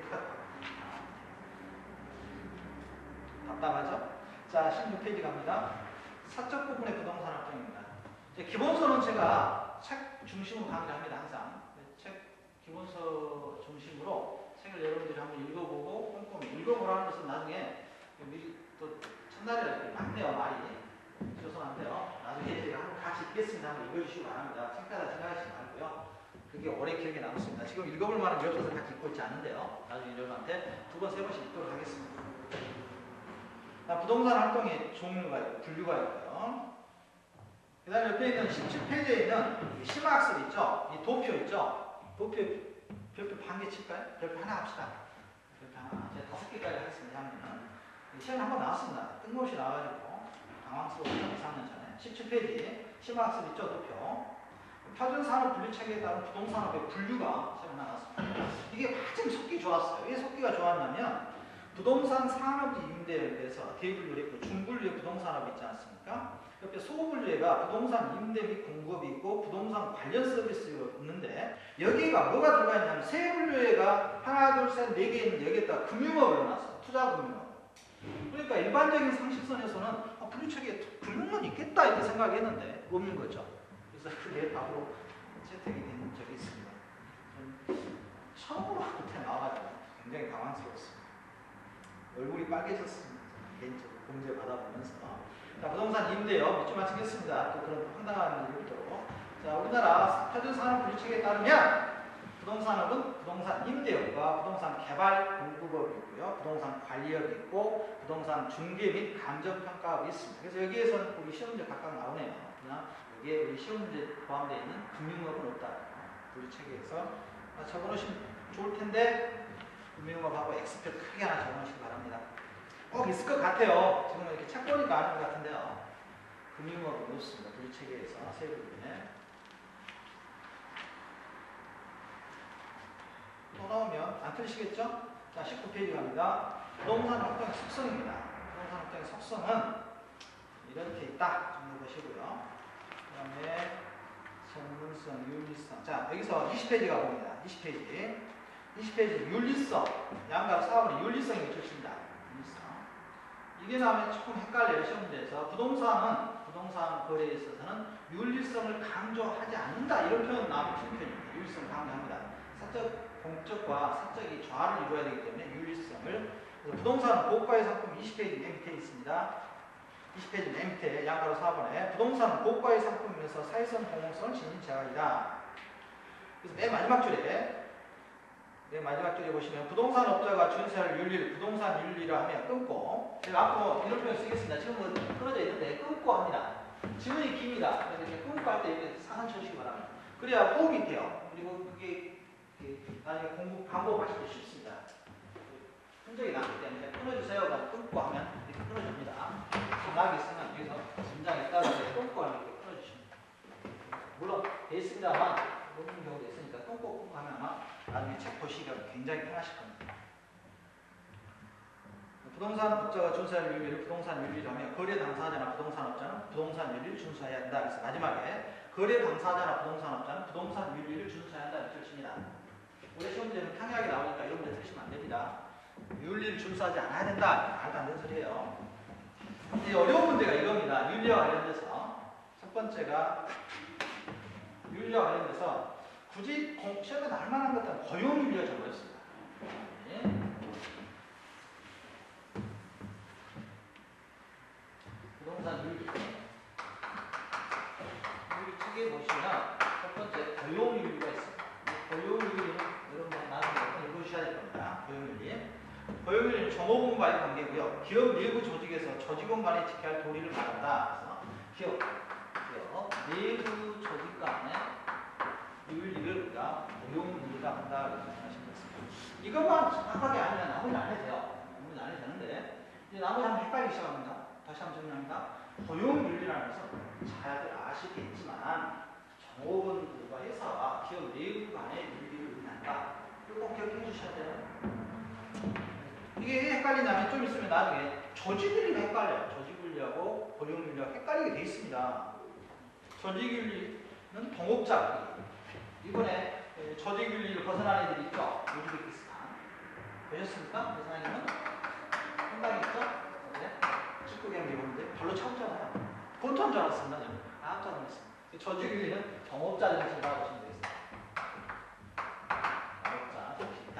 답답하죠? 자, 16페이지 갑니다. 사적 부분의 부동산 활동입니다. 이제 기본서는 제가 책 중심으로 강의를 합니다. 항상. 책 기본서 중심으로 책을 여러분들이 한번 읽어보고 꼼꼼히 읽어보라는 것은 나중에 미리 또 첫날에 많네요. 말이. 죄송한데요. 나중에 제가 한번 같이 읽겠습니다. 한번 읽어주시기 바랍니다. 책가다 생각하시지 말고요. 그게 오래 기억에 남습니다. 지금 읽어볼 만한 게 없어서 같이 읽고 있지 않은데요. 나중에 여러분한테 2번, 3번씩 읽도록 하겠습니다. 부동산 활동의 종류가 있고 분류가 있고요. 그 다음에 옆에 있는 17페이지에 있는 심화학습 있죠? 이 도표 있죠? 도표 별표 반 개 칠까요? 별표 하나 합시다. 별표 하나. 제가 5개까지 하겠습니다. 하면은. 시험에 한번 나왔습니다. 뜬금없이 나와가지고 당황스러웠죠. 2, 3년 전에. 17페이지 심화학습 있죠? 도표. 표준산업 분리체계에 따른 부동산업의 분류가 새로 나왔습니다. 이게 가장 속기 좋았어요. 왜 속기가 좋았냐면 부동산 산업지 임대에 대해서 대분류에 있고 중분류의 부동산업이 있지 않습니까? 옆에 소분류가 부동산 임대 및 공급이 있고 부동산 관련 서비스가 있는데 여기가 뭐가 들어가 있냐면 세 분류가 하나 둘셋 네 개 있는데 여기에다 금융업을 넣어놨어요. 투자금융업. 그러니까 일반적인 상식선에서는 분류체계에 금융만 있겠다 이렇게 생각했는데 없는 거죠. 그래서 그게 답으로 채택이 된 적이 있습니다. 처음으로 그때 나와가지고 굉장히 당황스러웠습니다. 얼굴이 빨개졌습니다. 개인적으로 공제 받아보면서. 자, 부동산 임대요. 이쯤 마치겠습니다. 또 그런 황당한 일이 있도록. 자, 우리나라 표준산업 분류체계에 따르면 부동산업은 부동산 임대업과 부동산 개발 공급업이 있고요. 부동산 관리업이 있고 부동산 중개 및 감정평가업이 있습니다. 그래서 여기에서는 우리 시험 문제 각각 나오네요. 그냥 여기에 우리 시험 문제 포함되어 있는 금융업은 없다. 분류체계에서 적어놓으시면 좋을 텐데 금융업하고 X표 크게 하나 적어놓으시기 바랍니다. 꼭 있을 것 같아요. 지금 이렇게 책 보니까 아는 것 같은데요. 금융업은 없습니다. 분류체계에서 세 부분에. 또 나오면 안 틀리시겠죠? 자, 19페이지 갑니다. 부동산 활동의 속성입니다. 부동산 활동의 속성은 이렇게 있다 정도 보시고요. 그 다음에 전문성, 윤리성. 자, 여기서 20페이지 가봅니다. 20페이지 윤리성. 양가로 사업은 윤리성이 묻혀집니다. 윤리성. 이게 나오면 조금 헷갈려요. 시험 문제에서. 부동산 거래에 있어서는 윤리성을 강조하지 않는다. 이런 표현 나오면 틀린 표현입니다. 윤리성을 강조합니다. 사적 공적과 사적이 조화를 이루어야 되기 때문에 윤리성을. 그래서 부동산 고가의 상품 20페이지 맨 밑에 있습니다. 20페이지 맨 밑에 양가로 4번에 부동산은 고가의 상품이면서 사회성 공공성을 지닌 재활이다. 그래서 맨 마지막 줄에 보시면 부동산 업자가 준수할 윤리를 부동산 윤리라 하면 끊고, 제가 앞으로 이런 표현 쓰겠습니다. 지금은 끊어져 있는데 끊고 합니다. 지문이 깁니다. 그래서 이렇게 끊고 할 때 이렇게 사선 쳐주시기 바랍니다. 그래야 호흡이 돼요. 그리고 그게 나중에 반복하시기 쉽습니다. 흔적이 남기 때문에 끊어주세요. 끊고 하면 이렇게 끊어줍니다. 낙이 있으면 여기서 문장에 따라서 끊고 하면 이렇게 끊어주십니다. 물론 돼 있습니다만 없는 경우도 있으니까 끊고 하면 아마 나중에 책 보시기가 굉장히 편하실 겁니다. 부동산 업자가 준수할 윤리를 부동산 윤리라며 거래 당사자나 부동산 업자는 부동산 윤리를 준수해야 한다. 그래서 마지막에 거래 당사자나 부동산 업자는 부동산 윤리를 준수해야 한다. 이렇게 칩니다. 올해 시험 문제는 평이하게 나오니까 이런 문제 틀리시면 안 됩니다. 윤리를 준수하지 않아야 된다. 말도 안 되는 소리예요. 이제 어려운 문제가 이겁니다. 윤리와 관련돼서 첫 번째가 윤리와 관련돼서 굳이 시험에 나올 만한 것들은 고용윤리가 적어졌습니다. 네. 부동산 윤리. 윤리 책에 보시면 첫 번째 고용윤리가 있습니다. 고용윤리는 여러분 나중에 읽으셔야 될 겁니다. 고용윤리는 종업원과의 관계고요. 기업 내부 조직에서 조직원 간에 지켜야 할 도리를 말한다. 그래서 기업 내부 조직 간의 윤리를 우리가 고용윤리가 한다. 이렇게 생각하시면 되겠습니다. 이것만 정확하게 알면 나머지 안 해도 돼요. 나머지 안 해도 되는데 이제 나머지 한번 헷갈리기 시작합니다. 다시 한번 정리합니다. 고용윤리라는 것은 잘 아시겠지만 종업원들과 회사와 기업 내부 간의 윤리를 의미한다. 이거 꼭 기억해 주셔야 돼요. 이게 왜 헷갈리냐면 좀 있으면 나중에 조직윤리가 헷갈려요. 조직윤리하고 고용윤리가 헷갈리게 돼 있습니다. 조직윤리는 동업자. 이번에 조직윤리를 벗어난 애들이 있죠. 우즈베키스탄. 보셨습니까? 대사님은? 상당히 있죠? 네. 축구 경기 보는데 별로 차없잖아요. 보통 줄 알았습니다. 깜짝 놀랐습니다. 조직윤리는 동업자 정신이라고 보시면 되겠습니다. 동업자 정신이다.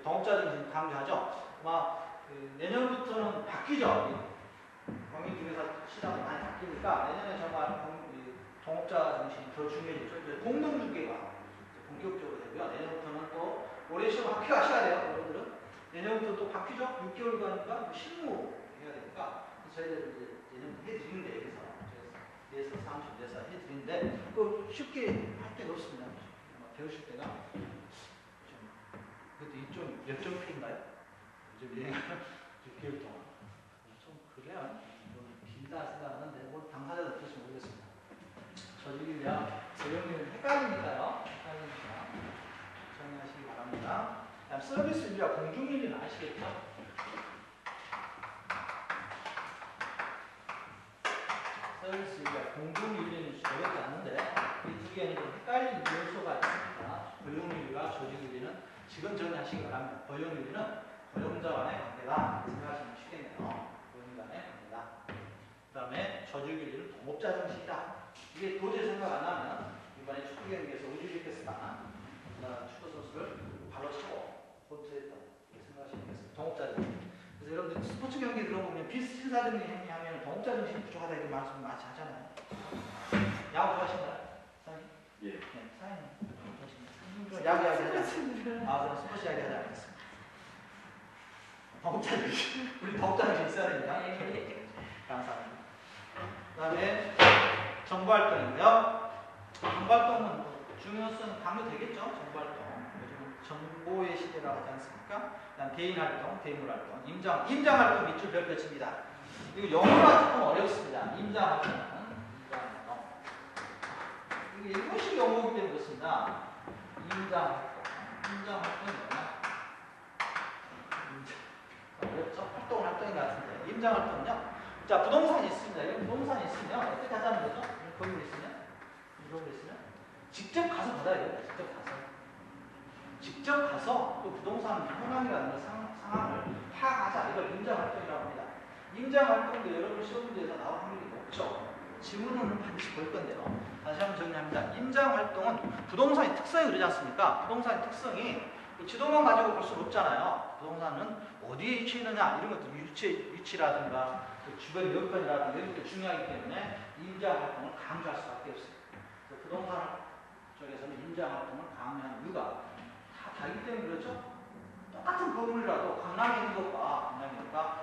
동업자 정신 강조하죠. 아마 내년부터는 바뀌죠. 경기중개사 시장이 많이 바뀌니까 내년에 정말 동업자 정신이 더 중요해지죠. 공동중개가 본격적으로 되고요. 내년부터는 또 올해 시험 합격하셔야 돼요. 여러분들은 내년부터 또 바뀌죠. 6개월 가니까 실무 해야 되니까 저희들 이제 내년부터 해드리는데 여기서 사무실에서 해드리는데 그 쉽게 할 데가 없습니다. 아마 배우실 때가 좀 그것도 좀 열정페인가요? 좀 유행하는 6개월 동안 좀 그래요. 좀 길다 생각하는데 뭐 당사자도 어떨지 모르겠습니다. 조직이냐 고용률 그다음 서비스 윤리와 공중 윤리는 아시겠죠? 서비스 윤리와 공중 윤리는 어렵지 않는데 이 두 개는 좀 헷갈리는 요소가 있습니다. 고용 윤리와 조직 윤리는 지금 정리하시기 바랍니다. 고용 윤리는 고용자 간의 관계다 생각하시면 쉽겠네요. 고용자 간의 관계다. 그다음에 조직 윤리는 동업자 정신이다. 이게 도저히 생각 안 나면 이번에 축구 경기에서 우즈베키스탄 축구 선수를 발로 차고 본투했던 이렇게 생각하시면 되겠습니다. 동업자 정신. 그래서 여러분들 스포츠 경기 들어보면 비슷하다는 행위하면 동업자 정신이 부족하다 이런 말씀 많이 하잖아요. 야구 좋아하신가요? 사장님? 예. 네, 사장님. 야구 이야기 하자. 그럼 스포츠 이야기 하자. 알겠습니다. 동업자 정신. 우리 동업자 정신 있어야 됩니다. 감사합니다. 그 다음에 정보활동인데요. 정보활동은 중요성 강조되겠죠. 정보활동. 요즘 정보의 시대라고 하지 않습니까? 그다음 개인활동, 대물활동, 임장활동 밑줄 별 펼칩니다. 이거 영어가 조금 어렵습니다. 임장활동은 임장활동. 이게 일본식 영어이기 때문에 그렇습니다. 임장활동이 뭐냐? 어렵죠? 활동이 같은데 임장활동은요. 자, 부동산이 있습니다. 이런 부동산이 있으면 어떻게 하자는 거죠? 건물 있으면 직접 가서 받아야 돼요. 직접 가서 또 부동산 현황이라는 상황을 파악하자. 이걸 임장활동이라고 합니다. 임장활동도 여러분 시험 문제에서 나올 확률이 높죠. 지문은 반드시 볼 건데요. 다시 한번 정리합니다. 임장활동은 부동산의 특성이 그러지 않습니까? 부동산의 특성이 지도만 가지고 볼 수는 없잖아요. 부동산은 어디에 위치해 있느냐 이런 것들 위치라든가 주변 여건이라든가 이런 것들이 중요하기 때문에 임장활동을 강조할 수밖에 없습니다. 그래서 부동산 쪽에서는 임장활동을 강조하는 이유가 다 다르기 때문에 그렇죠. 똑같은 건물이라도 강남에 있는 것과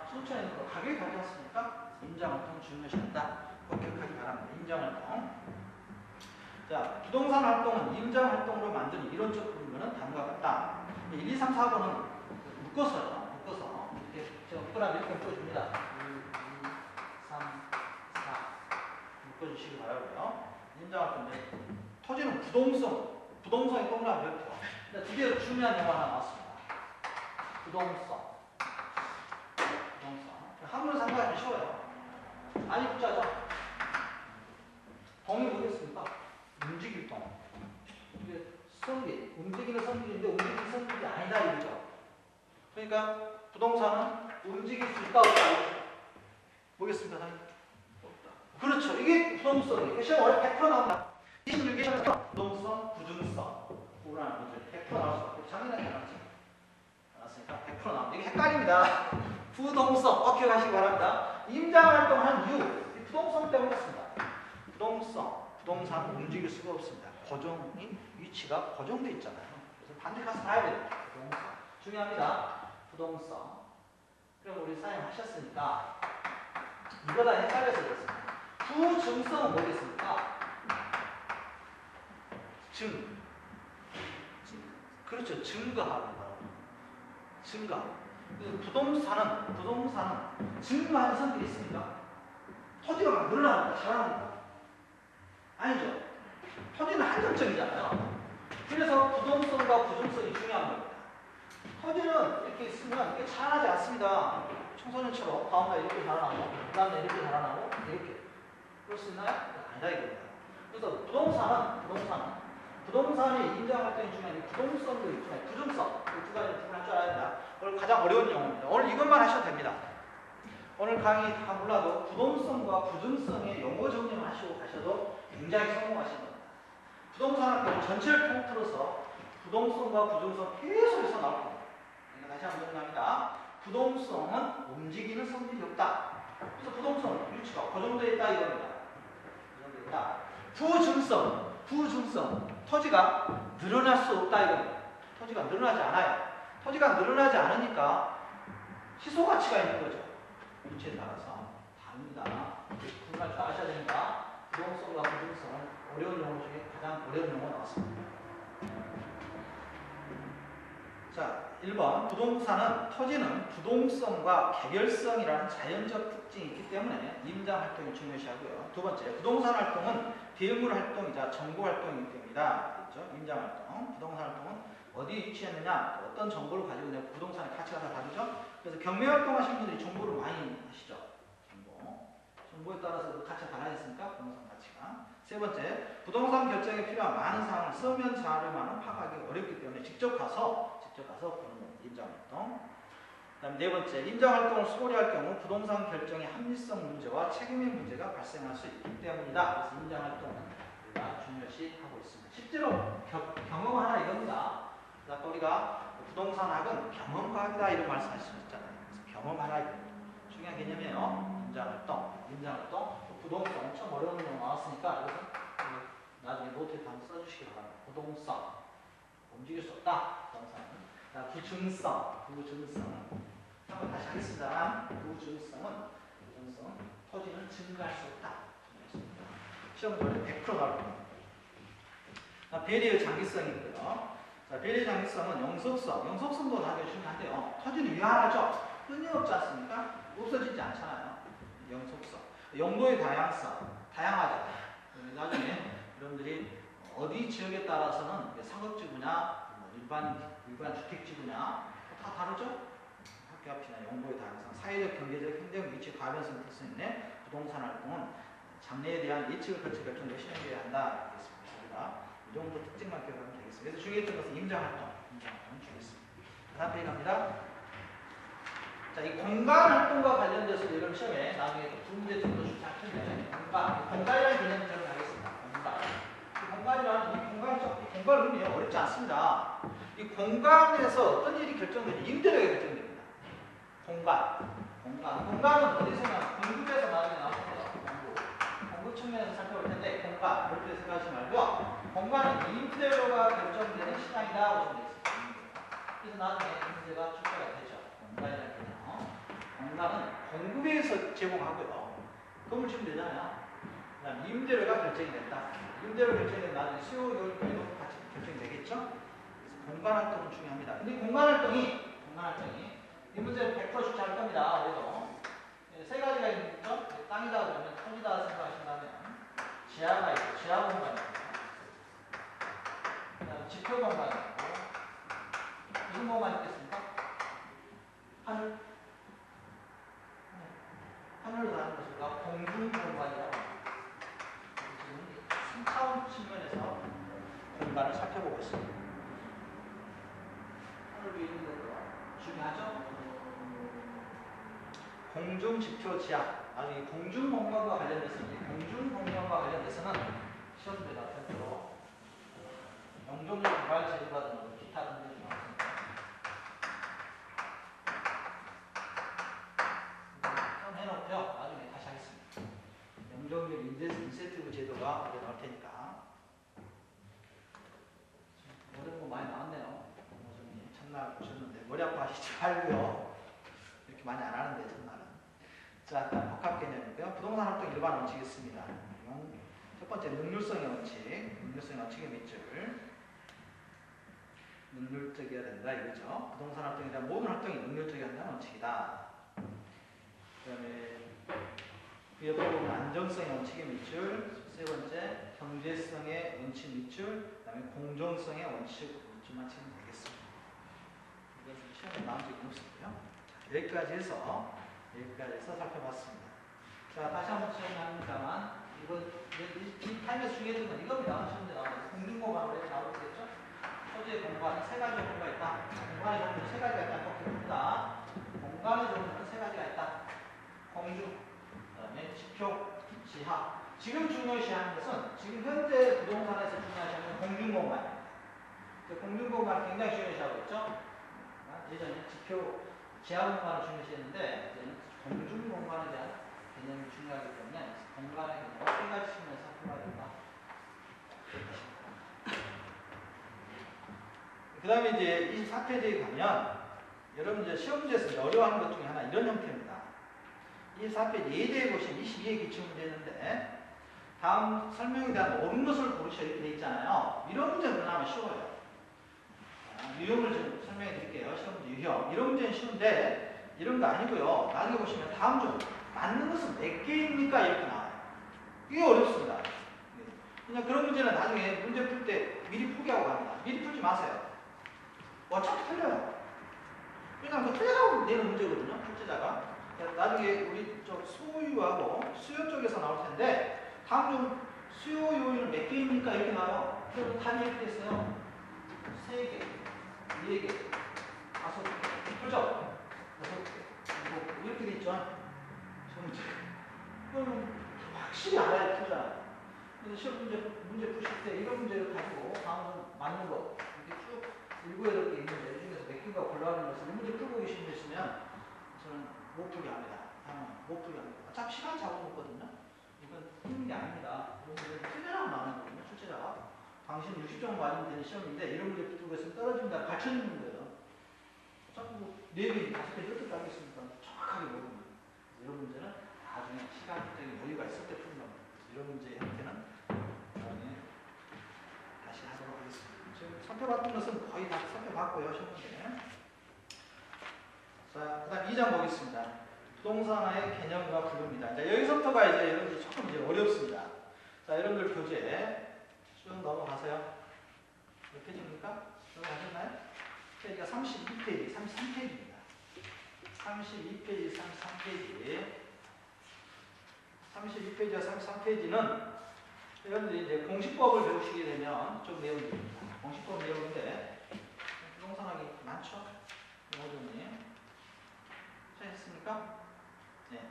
순천에 있는 것 가격이 다르지 않습니까? 임장활동 중요시한다. 꼭 기억하기 바랍니다. 임장활동. 자, 부동산 활동은 임장활동으로 만드는 이론적 부분은 다음과 같다. 1, 2, 3, 4번은 묶어서 이렇게 제가 묶어놔서 이렇게 묶어줍니다. 1, 2, 3, 4 묶어주시기 바라고요. 임장활동인데 토지는 부동성이 동그란 별표. 두 개로 중요한 용어 하나 나왔습니다. 부동성. 한글로 생각하면 쉬워요. 아니 붙자죠. 동이 뭐겠습니까? 움직일 동. 이게 성질, 움직이는 성질인데 움직이는 성질이 아니다 이거죠. 그러니까 부동산은 움직일 수 있다 없다. 뭐겠습니까, 선생님? 없다. 그렇죠. 이게 부동성이에요. 시험 원래 100% 나온다. 26개 시험에서 부동성, 부중성. 구분하는 문제 100% 나올 수 없고 작년에 나왔으니까 100% 나옵니다. 이게 헷갈립니다. 부동성 꼭 기억하시기 바랍니다. 임장활동을 한 이유, 이 부동성 때문에 그렇습니다. 부동산 움직일 수가 없습니다. 고정인 위치가 고정되어 있잖아요. 그래서 반드시 가서 봐야 돼요. 부동성 중요합니다. 부동성. 그럼 우리 사용하셨으니까 이거 다 헷갈려서 그렇습니다. 부증성은 뭐겠습니까? 그렇죠. 증거하는 거. 부동산은 증거하는 성질이 있습니까? 토지가 막 늘어납니다. 자랍니다. 아니죠. 토지는 한정적이잖아요. 그래서 부동성과 부중성이 중요한 겁니다. 토지는 이렇게 있으면 이게 자라나지 않습니다. 청소년처럼 다음날 이렇게 자라나고, 그 다음날 이렇게 자라나고, 이렇게. 그럴 수 있나요? 아니다 이겁니다. 그래서 부동산이 임장활동이 중요한 부동성도 있지만 부중성 두 가지 구분할 줄 알아야 된다. 오늘 가장 어려운 용어입니다. 오늘 이것만 하셔도 됩니다. 오늘 강의 다 몰라도 부동성과 부중성의 용어 정리만 하시고 가셔도 굉장히 성공하신 겁니다. 부동산학교 전체를 통틀어서 부동성과 부중성 계속해서 나올 겁니다. 그러니까 다시 한번 정리합니다. 부동성은 움직이는 성질이 없다. 그래서 부동성 위치가 고정되어 있다 이겁니다. 고정되어 있다. 부중성 토지가 늘어날 수 없다 이겁니다. 토지가 늘어나지 않아요. 토지가 늘어나지 않으니까 희소 가치가 있는 거죠. 위치에 따라서 다릅니다. 구분할 줄 아셔야 됩니다. 부동성과 부중성은 어려운 용어 중에 가장 어려운 용어 나왔습니다. 자, 1번 부동산은 토지는 부동성과 개별성이라는 자연적 특징이 있기 때문에 임장활동이 중요시하고요. 두 번째, 부동산 활동은 대물 활동이자 정보 활동이기 때문이다. 그렇죠? 임장활동, 부동산 활동은 어디에 위치했느냐, 또 어떤 정보를 가지고 내가 부동산의 가치가 다 다르죠. 그래서 경매활동 하시는 분들이 정보를 많이 하시죠. 정보에 따라서 그 가치가 달라졌으니까 부동산 가치가. 세 번째, 부동산 결정에 필요한 많은 사항을 서면 자료만은 파악하기 어렵기 때문에 직접 가서 보는 겁니다. 임장활동. 그다음 네 번째, 임장활동을 소홀히 할 경우 부동산 결정의 합리성 문제와 책임의 문제가 발생할 수 있기 때문이다. 그래서 임장활동은 우리가 중요시하고 있습니다. 실제로 경험하라 이겁니다. 아까 우리가 부동산학은 경험과학이다 이런 말씀하셨잖아요. 그래서 경험하라 이겁니다. 중요한 개념이에요. 임장활동, 부동산 엄청 어려운 거 나왔으니까 이것은 나중에 노트에 한번 써주시기 바랍니다. 부동산 움직일 수 없다. 부동산은 부증성 한번 다시 하겠습니다. 부증성은 토지는 증가할 수 없다. 시험 문제 100% 나올 겁니다. 배리의 장기성이 있고요. 자, 배리의 장기성은 영속성도 나중에 중요한데요. 토지는 유한하죠. 끊임없지 않습니까? 없어지지 않잖아요. 영속성. 용도의 다양하죠. 나중에 여러분들이 어디 지역에 따라서는 상업지구냐, 일반 주택지구냐 다 다르죠? 학교 앞이나 용도의 다양성, 사회적, 경제적, 행정 위치, 가변성 특성인데 부동산 활동은 장래에 대한 예측을 거쳐 결정되어 실행되어야 한다. 알겠습니다. 이 정도 특징만 기억하면 되겠습니다. 그래서 중요했던 것은 임장활동 중요했습니다. 다음 페이지 갑니다. 자, 이 공간 활동과 관련돼서 이런 시험에 나중에 두 문제 정도 줄지 않을 텐데 공간이라는 개념을 들어가겠습니다. 공간은 어렵지 않습니다. 이 공간에서 어떤 일이 결정되지? 임대료가 결정됩니다. 공간은 어디서나 공급에서 나중에 나옵니다. 공급 측면에서 살펴볼 텐데 공간 그렇게 생각하지 말고요. 공간은 임대료가 결정되는 시장이다 보시면 되겠습니다. 그래서 나중에 문제가 출제가 되죠. 공간이라는 개념. 공간은 공급에서 제공하고요. 건물 지으면 되잖아요. 그다음 임대료가 결정이 됐다. 임대료 결정이 되면 나중에 수요 요인도 같이 결정이 되겠죠. 그래서 공간 활동은 중요합니다. 근데 공간 활동이 이 문제는 100% 쉽지 않을 겁니다. 그래도 세 가지가 있죠. 땅이다 그러면 토지다 생각하신다면 지하가 있고 지하 공간이 있고 그다음 지표 공간이 있고 무슨 공간이 있겠습니까? 하늘로 가는 것을 우리가 공중 공간이라고 합니다. 지금 3차원 측면에서 공간을 살펴보고 있습니다. 하늘 위에 있는 것도 중요하죠? 공중 지표 지하. 이 공중 공간과 관련돼서는 시험 문제가 별도로 영종류 개발 제도라든지 기타 등등이 나왔습니다. 해놓고요. 나중에 다시 하겠습니다. 영종류 인센티브 제도가 이제 나올 테니까. 어려운 거 많이 나왔네요. 첫날 보셨는데 머리 아파하시지 말고요. 이렇게 많이 안 하는데 첫날은. 자, 복합 개념이고요. 부동산 활동 일반 원칙이 있습니다. 첫 번째 능률성의 원칙의 밑줄. 능률적이어야 된다 이거죠. 부동산 활동에 대한 모든 활동이 능률적이어야 한다는 원칙이다. 그다음에 그 옆에 보면 안정성의 원칙의 밑줄. 세 번째 경제성의 원칙 밑줄. 그다음에 공정성의 밑줄만 치면 되겠습니다. 이것은 시험에 나온 적이 없었고요. 여기까지 해서 살펴봤습니다. 자, 다시 한번 시험합니다만 이 타임에서 중요했던 건 이겁니다. 시험에 나오는 공중공간으로 이렇게 나오겠죠? 토지의 공간, 세 가지 종류가 있다. 공간의 종류는 세 가지가 있다. 꼭 기억합니다. 공간의 종류는 세 가지가 있다. 공중, 그다음에 지표, 지하. 지금 중요시하는 것은 지금 현재 부동산에서 중요시하는 공중공간입니다. 공중공간 굉장히 중요시하고 있죠. 예전에 지표, 지하 공간을 중요시했는데 이제는 공중공간에 대한 개념이 중요하기 때문에 공간의 개념을 세 가지 측면에서 살펴봐야 된다. 그 다음에 이제 24페이지에 가면 여러분 이제 시험 문제에서 어려워하는 것 중에 하나 이런 형태입니다. 24페이지 예제에 보시면 22의 기출문제 있는데 다음 설명에 대한 옳은 것을 고르셔 이렇게 돼 있잖아요. 이런 문제는 그나마 쉬워요. 유형을 좀 설명해 드릴게요. 시험 문제 유형. 이런 문제는 쉬운데 이런 거 아니고요. 나중에 보시면 다음 중 맞는 것은 몇 개입니까? 이렇게 나와요. 이게 어렵습니다. 그냥 그런 문제는 나중에 문제 풀 때 미리 포기하고 갑니다. 미리 풀지 마세요. 어차피 틀려요. 왜냐면 그 틀리라고 내는 문제거든요. 출제자가. 나중에 우리 저 소유하고 수요 쪽에서 나올 텐데 다음 중 수요 요인은 몇 개입니까? 이렇게 나와요. 그럼 답이 이렇게 됐어요. 3개, 4개, 5개, 그죠? 6개, 이렇게 돼 있죠. 문제. 그러면 확실히 알아야 틀잖아요. 그래서 시험 문제 푸실 때 이런 문제를 가지고 다음은 맞는 거 이렇게 쭉 7, 8개 있는데 이 중에서 몇 개가 골라오는 것을 이 문제 풀고 계신 분 있으면 저는 못 풀게 합니다. 못 풀게 합니다. 어차피 시간 잡아먹거든요. 이건 풀는 게 아닙니다. 이런 문제는 틀리라고 나오는 거거든요. 출제자가. 당신 60점 맞으면 되는 시험인데 이런 문제 풀고 있으면 떨어진다. 가르쳐주는 거예요. 어차피 뭐 4개, 5개 이렇게 따겠습니까? 정확하게 모르면. 이런 문제는 나중에 시간적인 여유가 있을 때 푸는 겁니다. 이런 문제의 형태는 나중에 다시 하도록 하겠습니다. 지금 살펴봤던 것은 거의 다 살펴봤고요. 시험 문제. 자, 그 다음 2장 보겠습니다. 부동산의 개념과 분류입니다. 자, 여기서부터가 이제 여러분들 조금 이제 어렵습니다. 자, 여러분들 교재 쭉 넘어가세요. 몇 페이지입니까? 넘어가셨나요? 페이지가 32페이지, 33페이지입니다. 32페이지, 33페이지. 32페이지와 33페이지는 여러분들이 이제 공시법을 배우시게 되면 좀 내용입니다. 공시법 내용인데 부동산학이 많죠? 영어전이 찾으셨습니까? 네.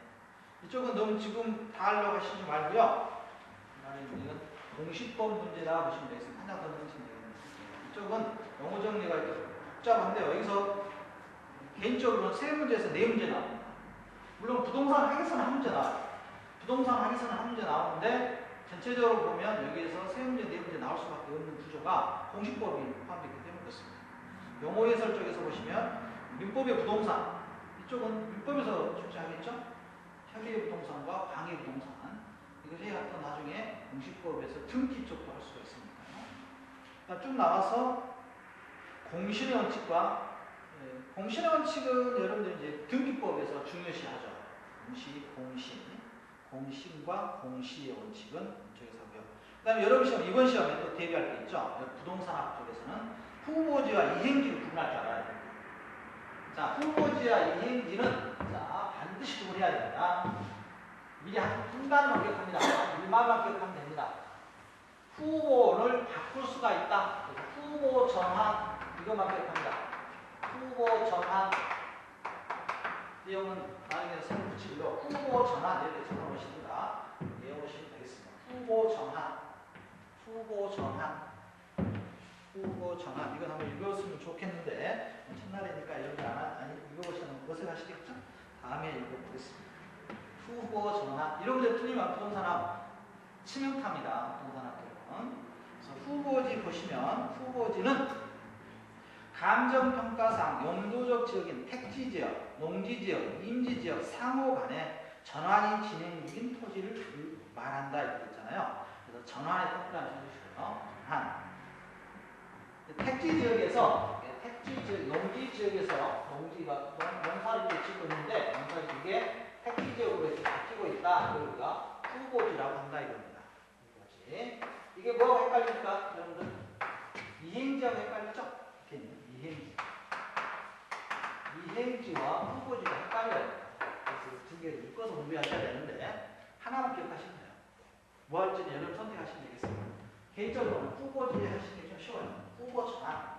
이쪽은 너무 지금 다 하려고 하시지 말고요. 이건 공시법 문제다 보시면 되겠습니다. 하나 더 넣으시면 되겠습니다. 이쪽은 영어 정리가 복잡한데요. 여기서 개인적으로는 3문제에서 4문제 나옵니다. 물론 부동산 학에서는 한 문제 나와요. 부동산 학에서는 한 문제 나오는데 전체적으로 보면 여기에서 3문제, 4문제 나올 수밖에 없는 구조가 공시법이 포함되어 있기 때문에 그렇습니다. 용어 해설 쪽에서 보시면 민법의 부동산 이쪽은 민법에서 출제하겠죠? 협의의 부동산과 광의 부동산 이걸 해야 또 나중에 공시법에서 등기 쪽도 할 수가 있으니까요. 쭉 나와서 공신의 원칙과 공신의 원칙은 여러분들 이제 등기법에서 중요시하죠. 공신과 공시의 원칙은 이쪽에서 하고요. 그 다음에 여러분 시험, 이번 시험에 또 대비할 게 있죠. 부동산학 쪽에서는 후보지와 이행지를 구분할 줄 알아야 됩니다. 자, 후보지와 이행지는 자, 반드시 구분해야 됩니다. 미리 한 단어만 기억합니다. 1말만 기억하면 됩니다. 후보를 바꿀 수가 있다. 후보 전환 이것만 기억합니다. 후보 전환 내용은 나중에 선을 붙이고요. 후보 전환 이렇게 적어놓으십니다. 외워보시면 되겠습니다. 후보 전환 이건 한번 읽었으면 좋겠는데 첫날이니까 이런 거안 읽어보시면 어색하시겠죠? 다음에 읽어보겠습니다. 후보 전환 이런 문제 틀리면 부동산학 치명타입니다. 부동산학교는. 그래서 후보지 보시면 후보지는 감정평가상 용도적 지역인 택지지역, 농지지역, 임지지역 상호 간에 전환이 진행 중인 토지를 말한다 이렇게 했잖아요. 그래서 전환의 특징을 써주시고요. 전환. 택지지역에서 택지지역, 농지지역에서 농사를 이렇게 짓고 있는데 농사를 이게 택지지역으로 이렇게 바뀌고 있다. 이걸 우리가 후보지라고 한다 이겁니다. 후보지. 이게 뭐하고 헷갈립니까? 여러분들 이행지하고 헷갈리죠? 이행지와 후보지가 헷갈려요. 그래서 두 개를 묶어서 분배하셔야 되는데 하나만 기억하시면 돼요. 뭐 할지는 여러분 선택하시면 되겠습니다. 개인적으로는 후보지 하시는 게 좀 쉬워요. 후보 전환.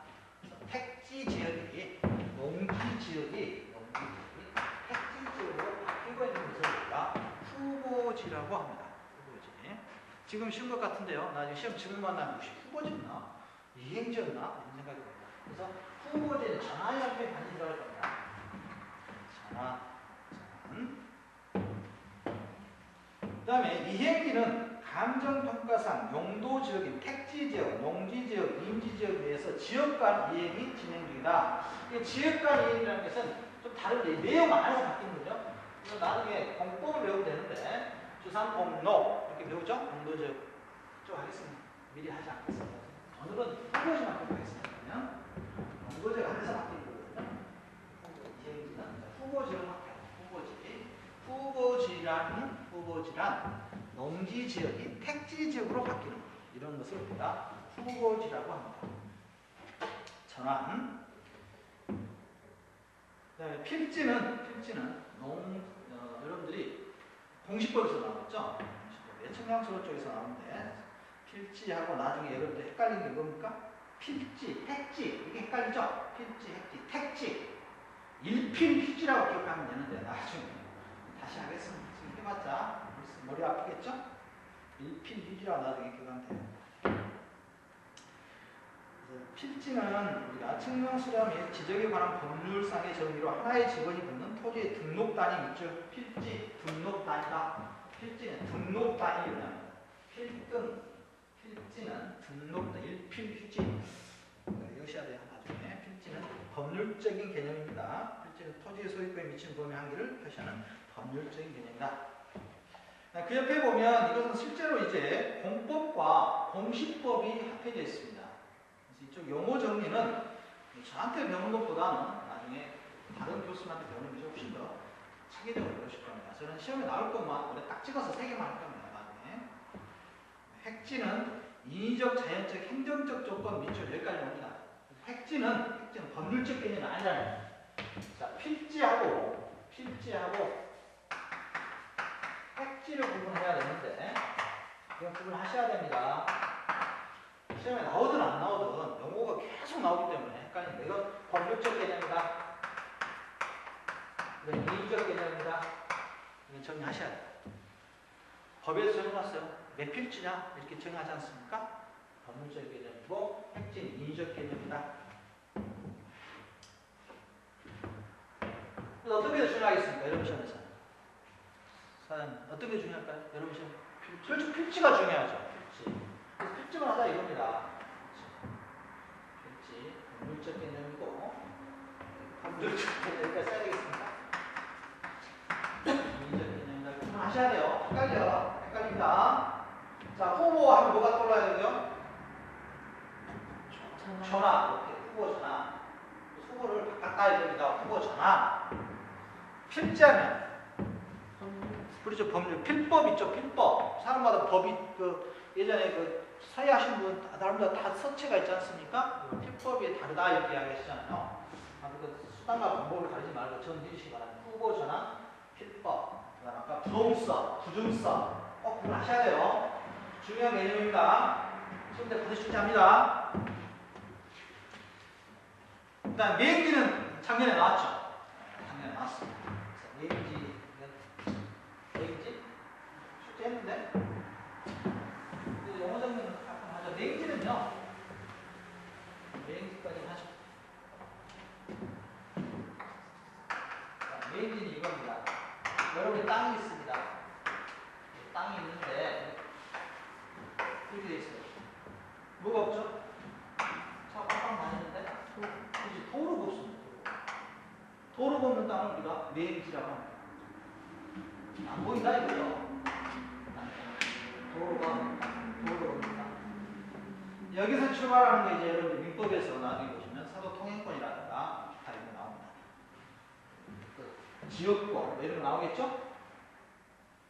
택지 지역이 농지 지역이 택지 지역으로 바뀌고 있는 것을 우리가 후보지라고 합니다. 후보지. 지금 쉬운 것 같은데요. 나중에 시험 질문만 나면 혹시 후보지였나? 이행지였나? 이런 생각이 듭니다. 그래서 후보지는 전환이라는 표현이 반드시 들어갈 겁니다. 전환. 그 다음에 이행지는 감정평가상 용도지역인 택지지역, 농지지역, 임지지역에 대해서 지역 간 이행이 진행 중이다. 이 지역 간 이행이라는 것은 좀 다른데 내용 안에서 바뀌는 거죠. 그래서 나중에 공법을 배우면 되는데 주산공로 이렇게 배우죠? 용도지역 좀 하겠습니다. 미리 하지 않겠습니다. 오늘은 후보지만 하겠습니다. 그러면 용도지역 안에서 바뀌는 거거든요. 이행지는 후보지역만 후보지란 농지 지역이 택지 지역으로 바뀌는 것. 이런 것을 우리가 후보지라고 합니다. 전환. 그다음에 필지는 여러분들이 공시법에서 나왔죠. 예측량수로 쪽에서 나오는데 필지하고 나중에 여러분들 헷갈리는 게 뭡니까? 필지, 핵지 이게 헷갈리죠? 필지, 핵지, 택지 일필휘지라고 기억하면 되는데 나중에 다시 하겠습니다. 지금 해봤자 머리 아프겠죠? 일필휘지라고 나중에 기억하면 돼요. 필지는 우리가 측량수량 및 지적에 관한 법률상의 정의로 하나의 직원이 붙는 토지의 등록 단위 있죠. 필지, 등록 단위다. 필지는 등록 단위입니다. 필지는 등록 단위, 일필휘지. 이것이야 돼요. 나중에 필지는 법률적인 개념입니다. 필지는 토지의 소유권에 미치는 범위 한계를 표시하는 법률적인 개념이다. 그 옆에 보면 이것은 실제로 이제 공법과 공시법이 합해져 있습니다. 이쪽 용어 정리는 저한테 배우는 것보다는 나중에 다른 교수님한테 배우는 게 훨씬 더 체계적으로 배우실 겁니다. 저는 시험에 나올 것만 원래 딱 찍어서 3개만 할 겁니다. 나중에 핵지는 인위적, 자연적, 행정적 조건 밑줄 여기까지 옵니다. 핵지는 법률적 개념이 아니라는. 자, 필지하고 핵지를 구분해야 되는데 이건 구분하셔야 됩니다. 시험에 나오든 안 나오든 용어가 계속 나오기 때문에 헷갈리는데 이건 법률적 개념이다. 이건 인위적 개념이다. 이건 정리하셔야 돼요. 법에서 정해놨어요. 몇 필지냐 이렇게 정하지 않습니까? 법률적 개념이고 핵지는 인위적 개념이다. 그래서 어떤 게 더 중요하겠습니까? 여러분 시험에서 사장님 어떤 게 중요할까요? 여러분 시험 솔직히 필지가 중요하죠. 그래서 필지만 하자 이겁니다. 필지 법률적 개념이고 법률적 개념 여기까지 써야 되겠습니까? 인위적 개념이다. 구분하셔야 돼요. 헷갈립니다. 자, 후보 하면 뭐가 떠올라야 되고요? 전화. 이렇게 후보 전화. 후보를 가까이 여기다 후보 전화. 필지하면 그렇죠. 법률 필법 있죠. 필법. 사람마다 법이 예전에 사회하신 분 다른데 다 서체가 있지 않습니까? 필법이 다르다 이렇게 이야기하시잖아요. 수단과 방법을 가리지 말고 전 해주시기 바랍니다. 후보 전화 필법. 그다음 아까 부동서, 부증서 꼭 구분하셔야 돼요. 중요한 개념입니다. 시험 때 반드시 출제합니다. 그다음 매행지는 작년에 나왔죠. 작년에 나왔습니다. 매행지 출제했는데 용어 정리는 가끔 하죠. 매행지는요. 매행지까지 하죠. 매행지는 이겁니다. 여러분의 땅이 있습니다. 땅이 있는데 이렇게 돼 있어요. 뭐가 없죠? 차 빡빡 다니는데 그렇지. 도로가 없습니다. 도로가 없는 땅을 우리가 매행지라고 합니다. 안 보인다 이거죠? 도로가 없는 땅. 여기서 출발하는 게 이제 여러분 민법에서 나중에 보시면 사도 통행권이라든가 기타 이런 거 나옵니다. 지역권 이런 거 나오겠죠?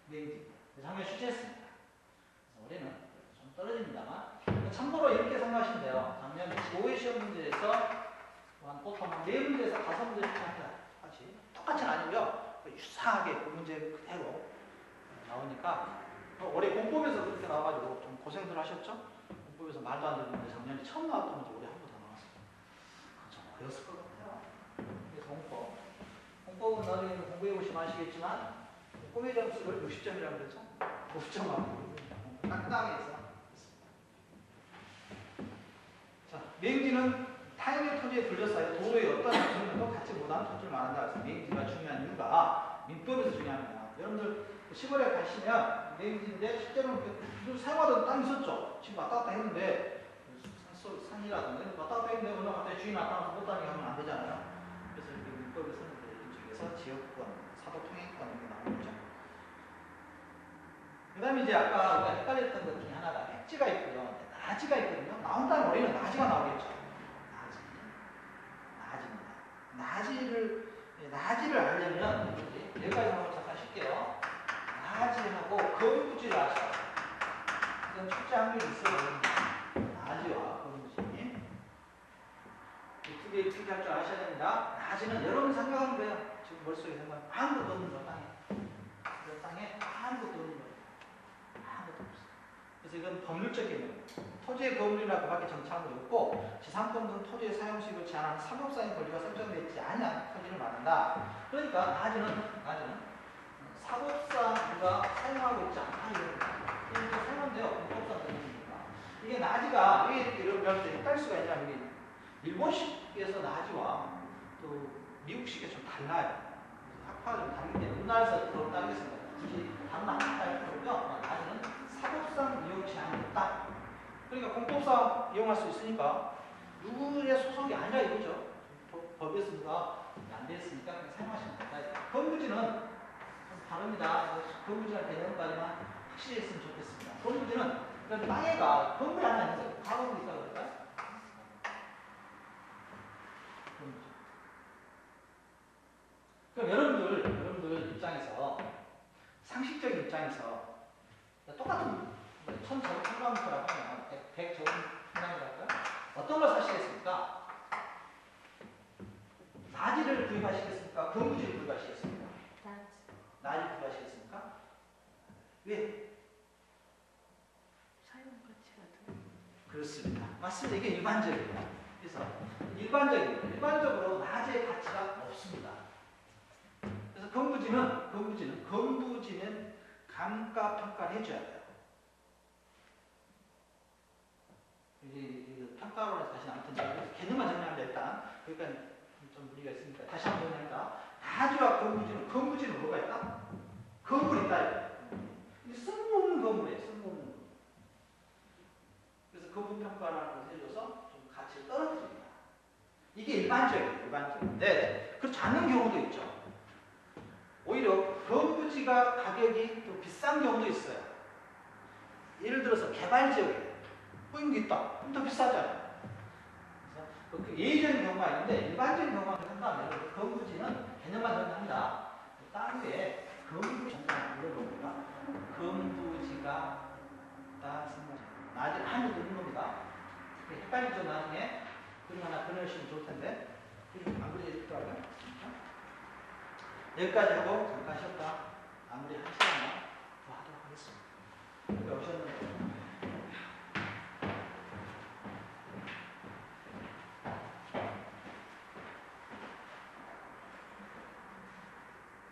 매행지. 작년 출제했습니다. 그래서 올해는 좀 떨어집니다만 참고로 이렇게 생각하시면 돼요. 작년 5회 시험 문제에서 한 보통 4문제에서 5문제 출제합니다. 똑같이는 아니고요. 유사하게 그 문제 그대로 나오니까 올해 공법에서 그렇게 나와가지고 좀 고생들 하셨죠? 공법에서 말도 안 되는 문제 작년에 처음 나왔던 문제 올해 한 번 더 나왔어요. 좀 어려웠을 것 같아요. 그래서 공법은 나중에 공부해보시면 아시겠지만 공부의 점수를 60점이라고 그랬죠? 50점 맞고 딱딱하게 해서 자, 매행지는 타인의 토지에 둘러싸여 도로의 어떤 장면도 갖지 못한 토지를 말한다. 그래서 매행지가 중요한 이유가 민법에서 중요합니다. 여러분들 시골에 가시면 매행지인데 실제로는 사용하던 땅이 있었죠. 지금 왔다 갔다 했는데 산이라든가 왔다 갔다 했는데 어느 갑자기 주인 나타나서 못 다니게 하면 안 되잖아요. 그래서 이렇게 민법에서는 이쪽에서 지역권, 사도 통행권 이런 게 나오는 거죠. 그 다음에 이제 아까 우리가 헷갈렸던 것 중에 하나가 핵지가 있고요. 나지가 있거든요. 나온다는 머리는 나지가 나오겠죠. 나지를 알려면 여기까지 한번 시작하실게요. 나지하고 거미부지를 아셔야 돼요. 이건 출제 확률이 있어요. 나지와 거미부지. 이 두 개 익숙히 할 줄 아셔야 됩니다. 낮에는 여러분 생각하면 돼요. 지금 머릿속에 생각하면 아무것도 없는 거 땅에. 그 땅에 아무것도 없는 거예요. 아무것도 없어요. 그래서 이건 법률적인 거예요. 토지의 거물이나 그 밖에 정착한 거 없고 지상권 등 토지의 사용 수익을 제한하는 상업사의 권리가 설정되어 있지 않은 토지를 말한다. 그러니까 낮에는 사법상가 사용하고 있지 않다 이런 거예요. 이거 사용한대요. 불법상 되니까. 이게 나지가 왜 이런 면에서 헷갈릴 수가 있냐면 이게 일본식에서 나지와 또 미국식이 좀 달라요. 학파가 좀 다르기 때문에 우리나라에서 그런 따르겠습니다. 굳이 다른 학파 할 필요 없고요. 나지는 사법상 이용 제한이 없다. 그러니까 공법상 이용할 수 있으니까 누구의 소속이 아니라 이거죠. 법에서가 안 됐으니까 그냥 사용하시면 된다. 건부지는 좀 다릅니다. 건부지나 개념까지만 확실히 했으면 좋겠습니다. 건부지는 그냥 땅에가 건물이 하나 있는 거예요. 가건물이 있다고 그럴까요? 건부지. 그럼 여러분들 입장에서 상식적인 입장에서 똑같은 천제곱평방미터라고 하면 100제곱평방미터 할까요? 어떤 걸 사시겠습니까? 나지를 구입하시겠습니까? 건부지를 구입하시겠습니까? 나지 구입하시겠습니까? 왜? 사용 가치가 더. 그렇습니다. 맞습니다. 이게 일반적이에요. 그래서 일반적으로 나지의 가치가 없습니다. 그래서 건부지는 감가평가를 해줘야 돼요. 이제 평가론에서 다시 아무튼 개념만 정리하면 일단 그러니까 좀 무리가 있으니까 다시 한번 정리합니다. 나지와 건부지는 뭐가 있다? 건물이 있다. 이게 쓸모없는 건물이에요. 쓸모없는 건물. 그래서 건물 평가라는 것을 해줘서 좀 가치를 떨어뜨립니다. 이게 일반적이에요. 네, 그렇지 않은 경우도 있죠. 오히려 건부지가 가격이 좀 비싼 경우도 있어요. 예를 들어서 개발지역에 뿌임이 있다. 그럼 더 비싸잖아요. 그래서 그 예외적인 경우가 있는데 일반적인 경우만 한다면 건부지는 개념만 정리합니다. 땅 위에 건부지 잠깐 물어봅니다. 건부지가 땅 생각 나중에 아무것도 없는 겁니다. 헷갈리죠 나중에 그림 하나 그려주시면 좋을 텐데 안 그려져 있더라고요. 여기까지 하고 잠깐 쉬었다.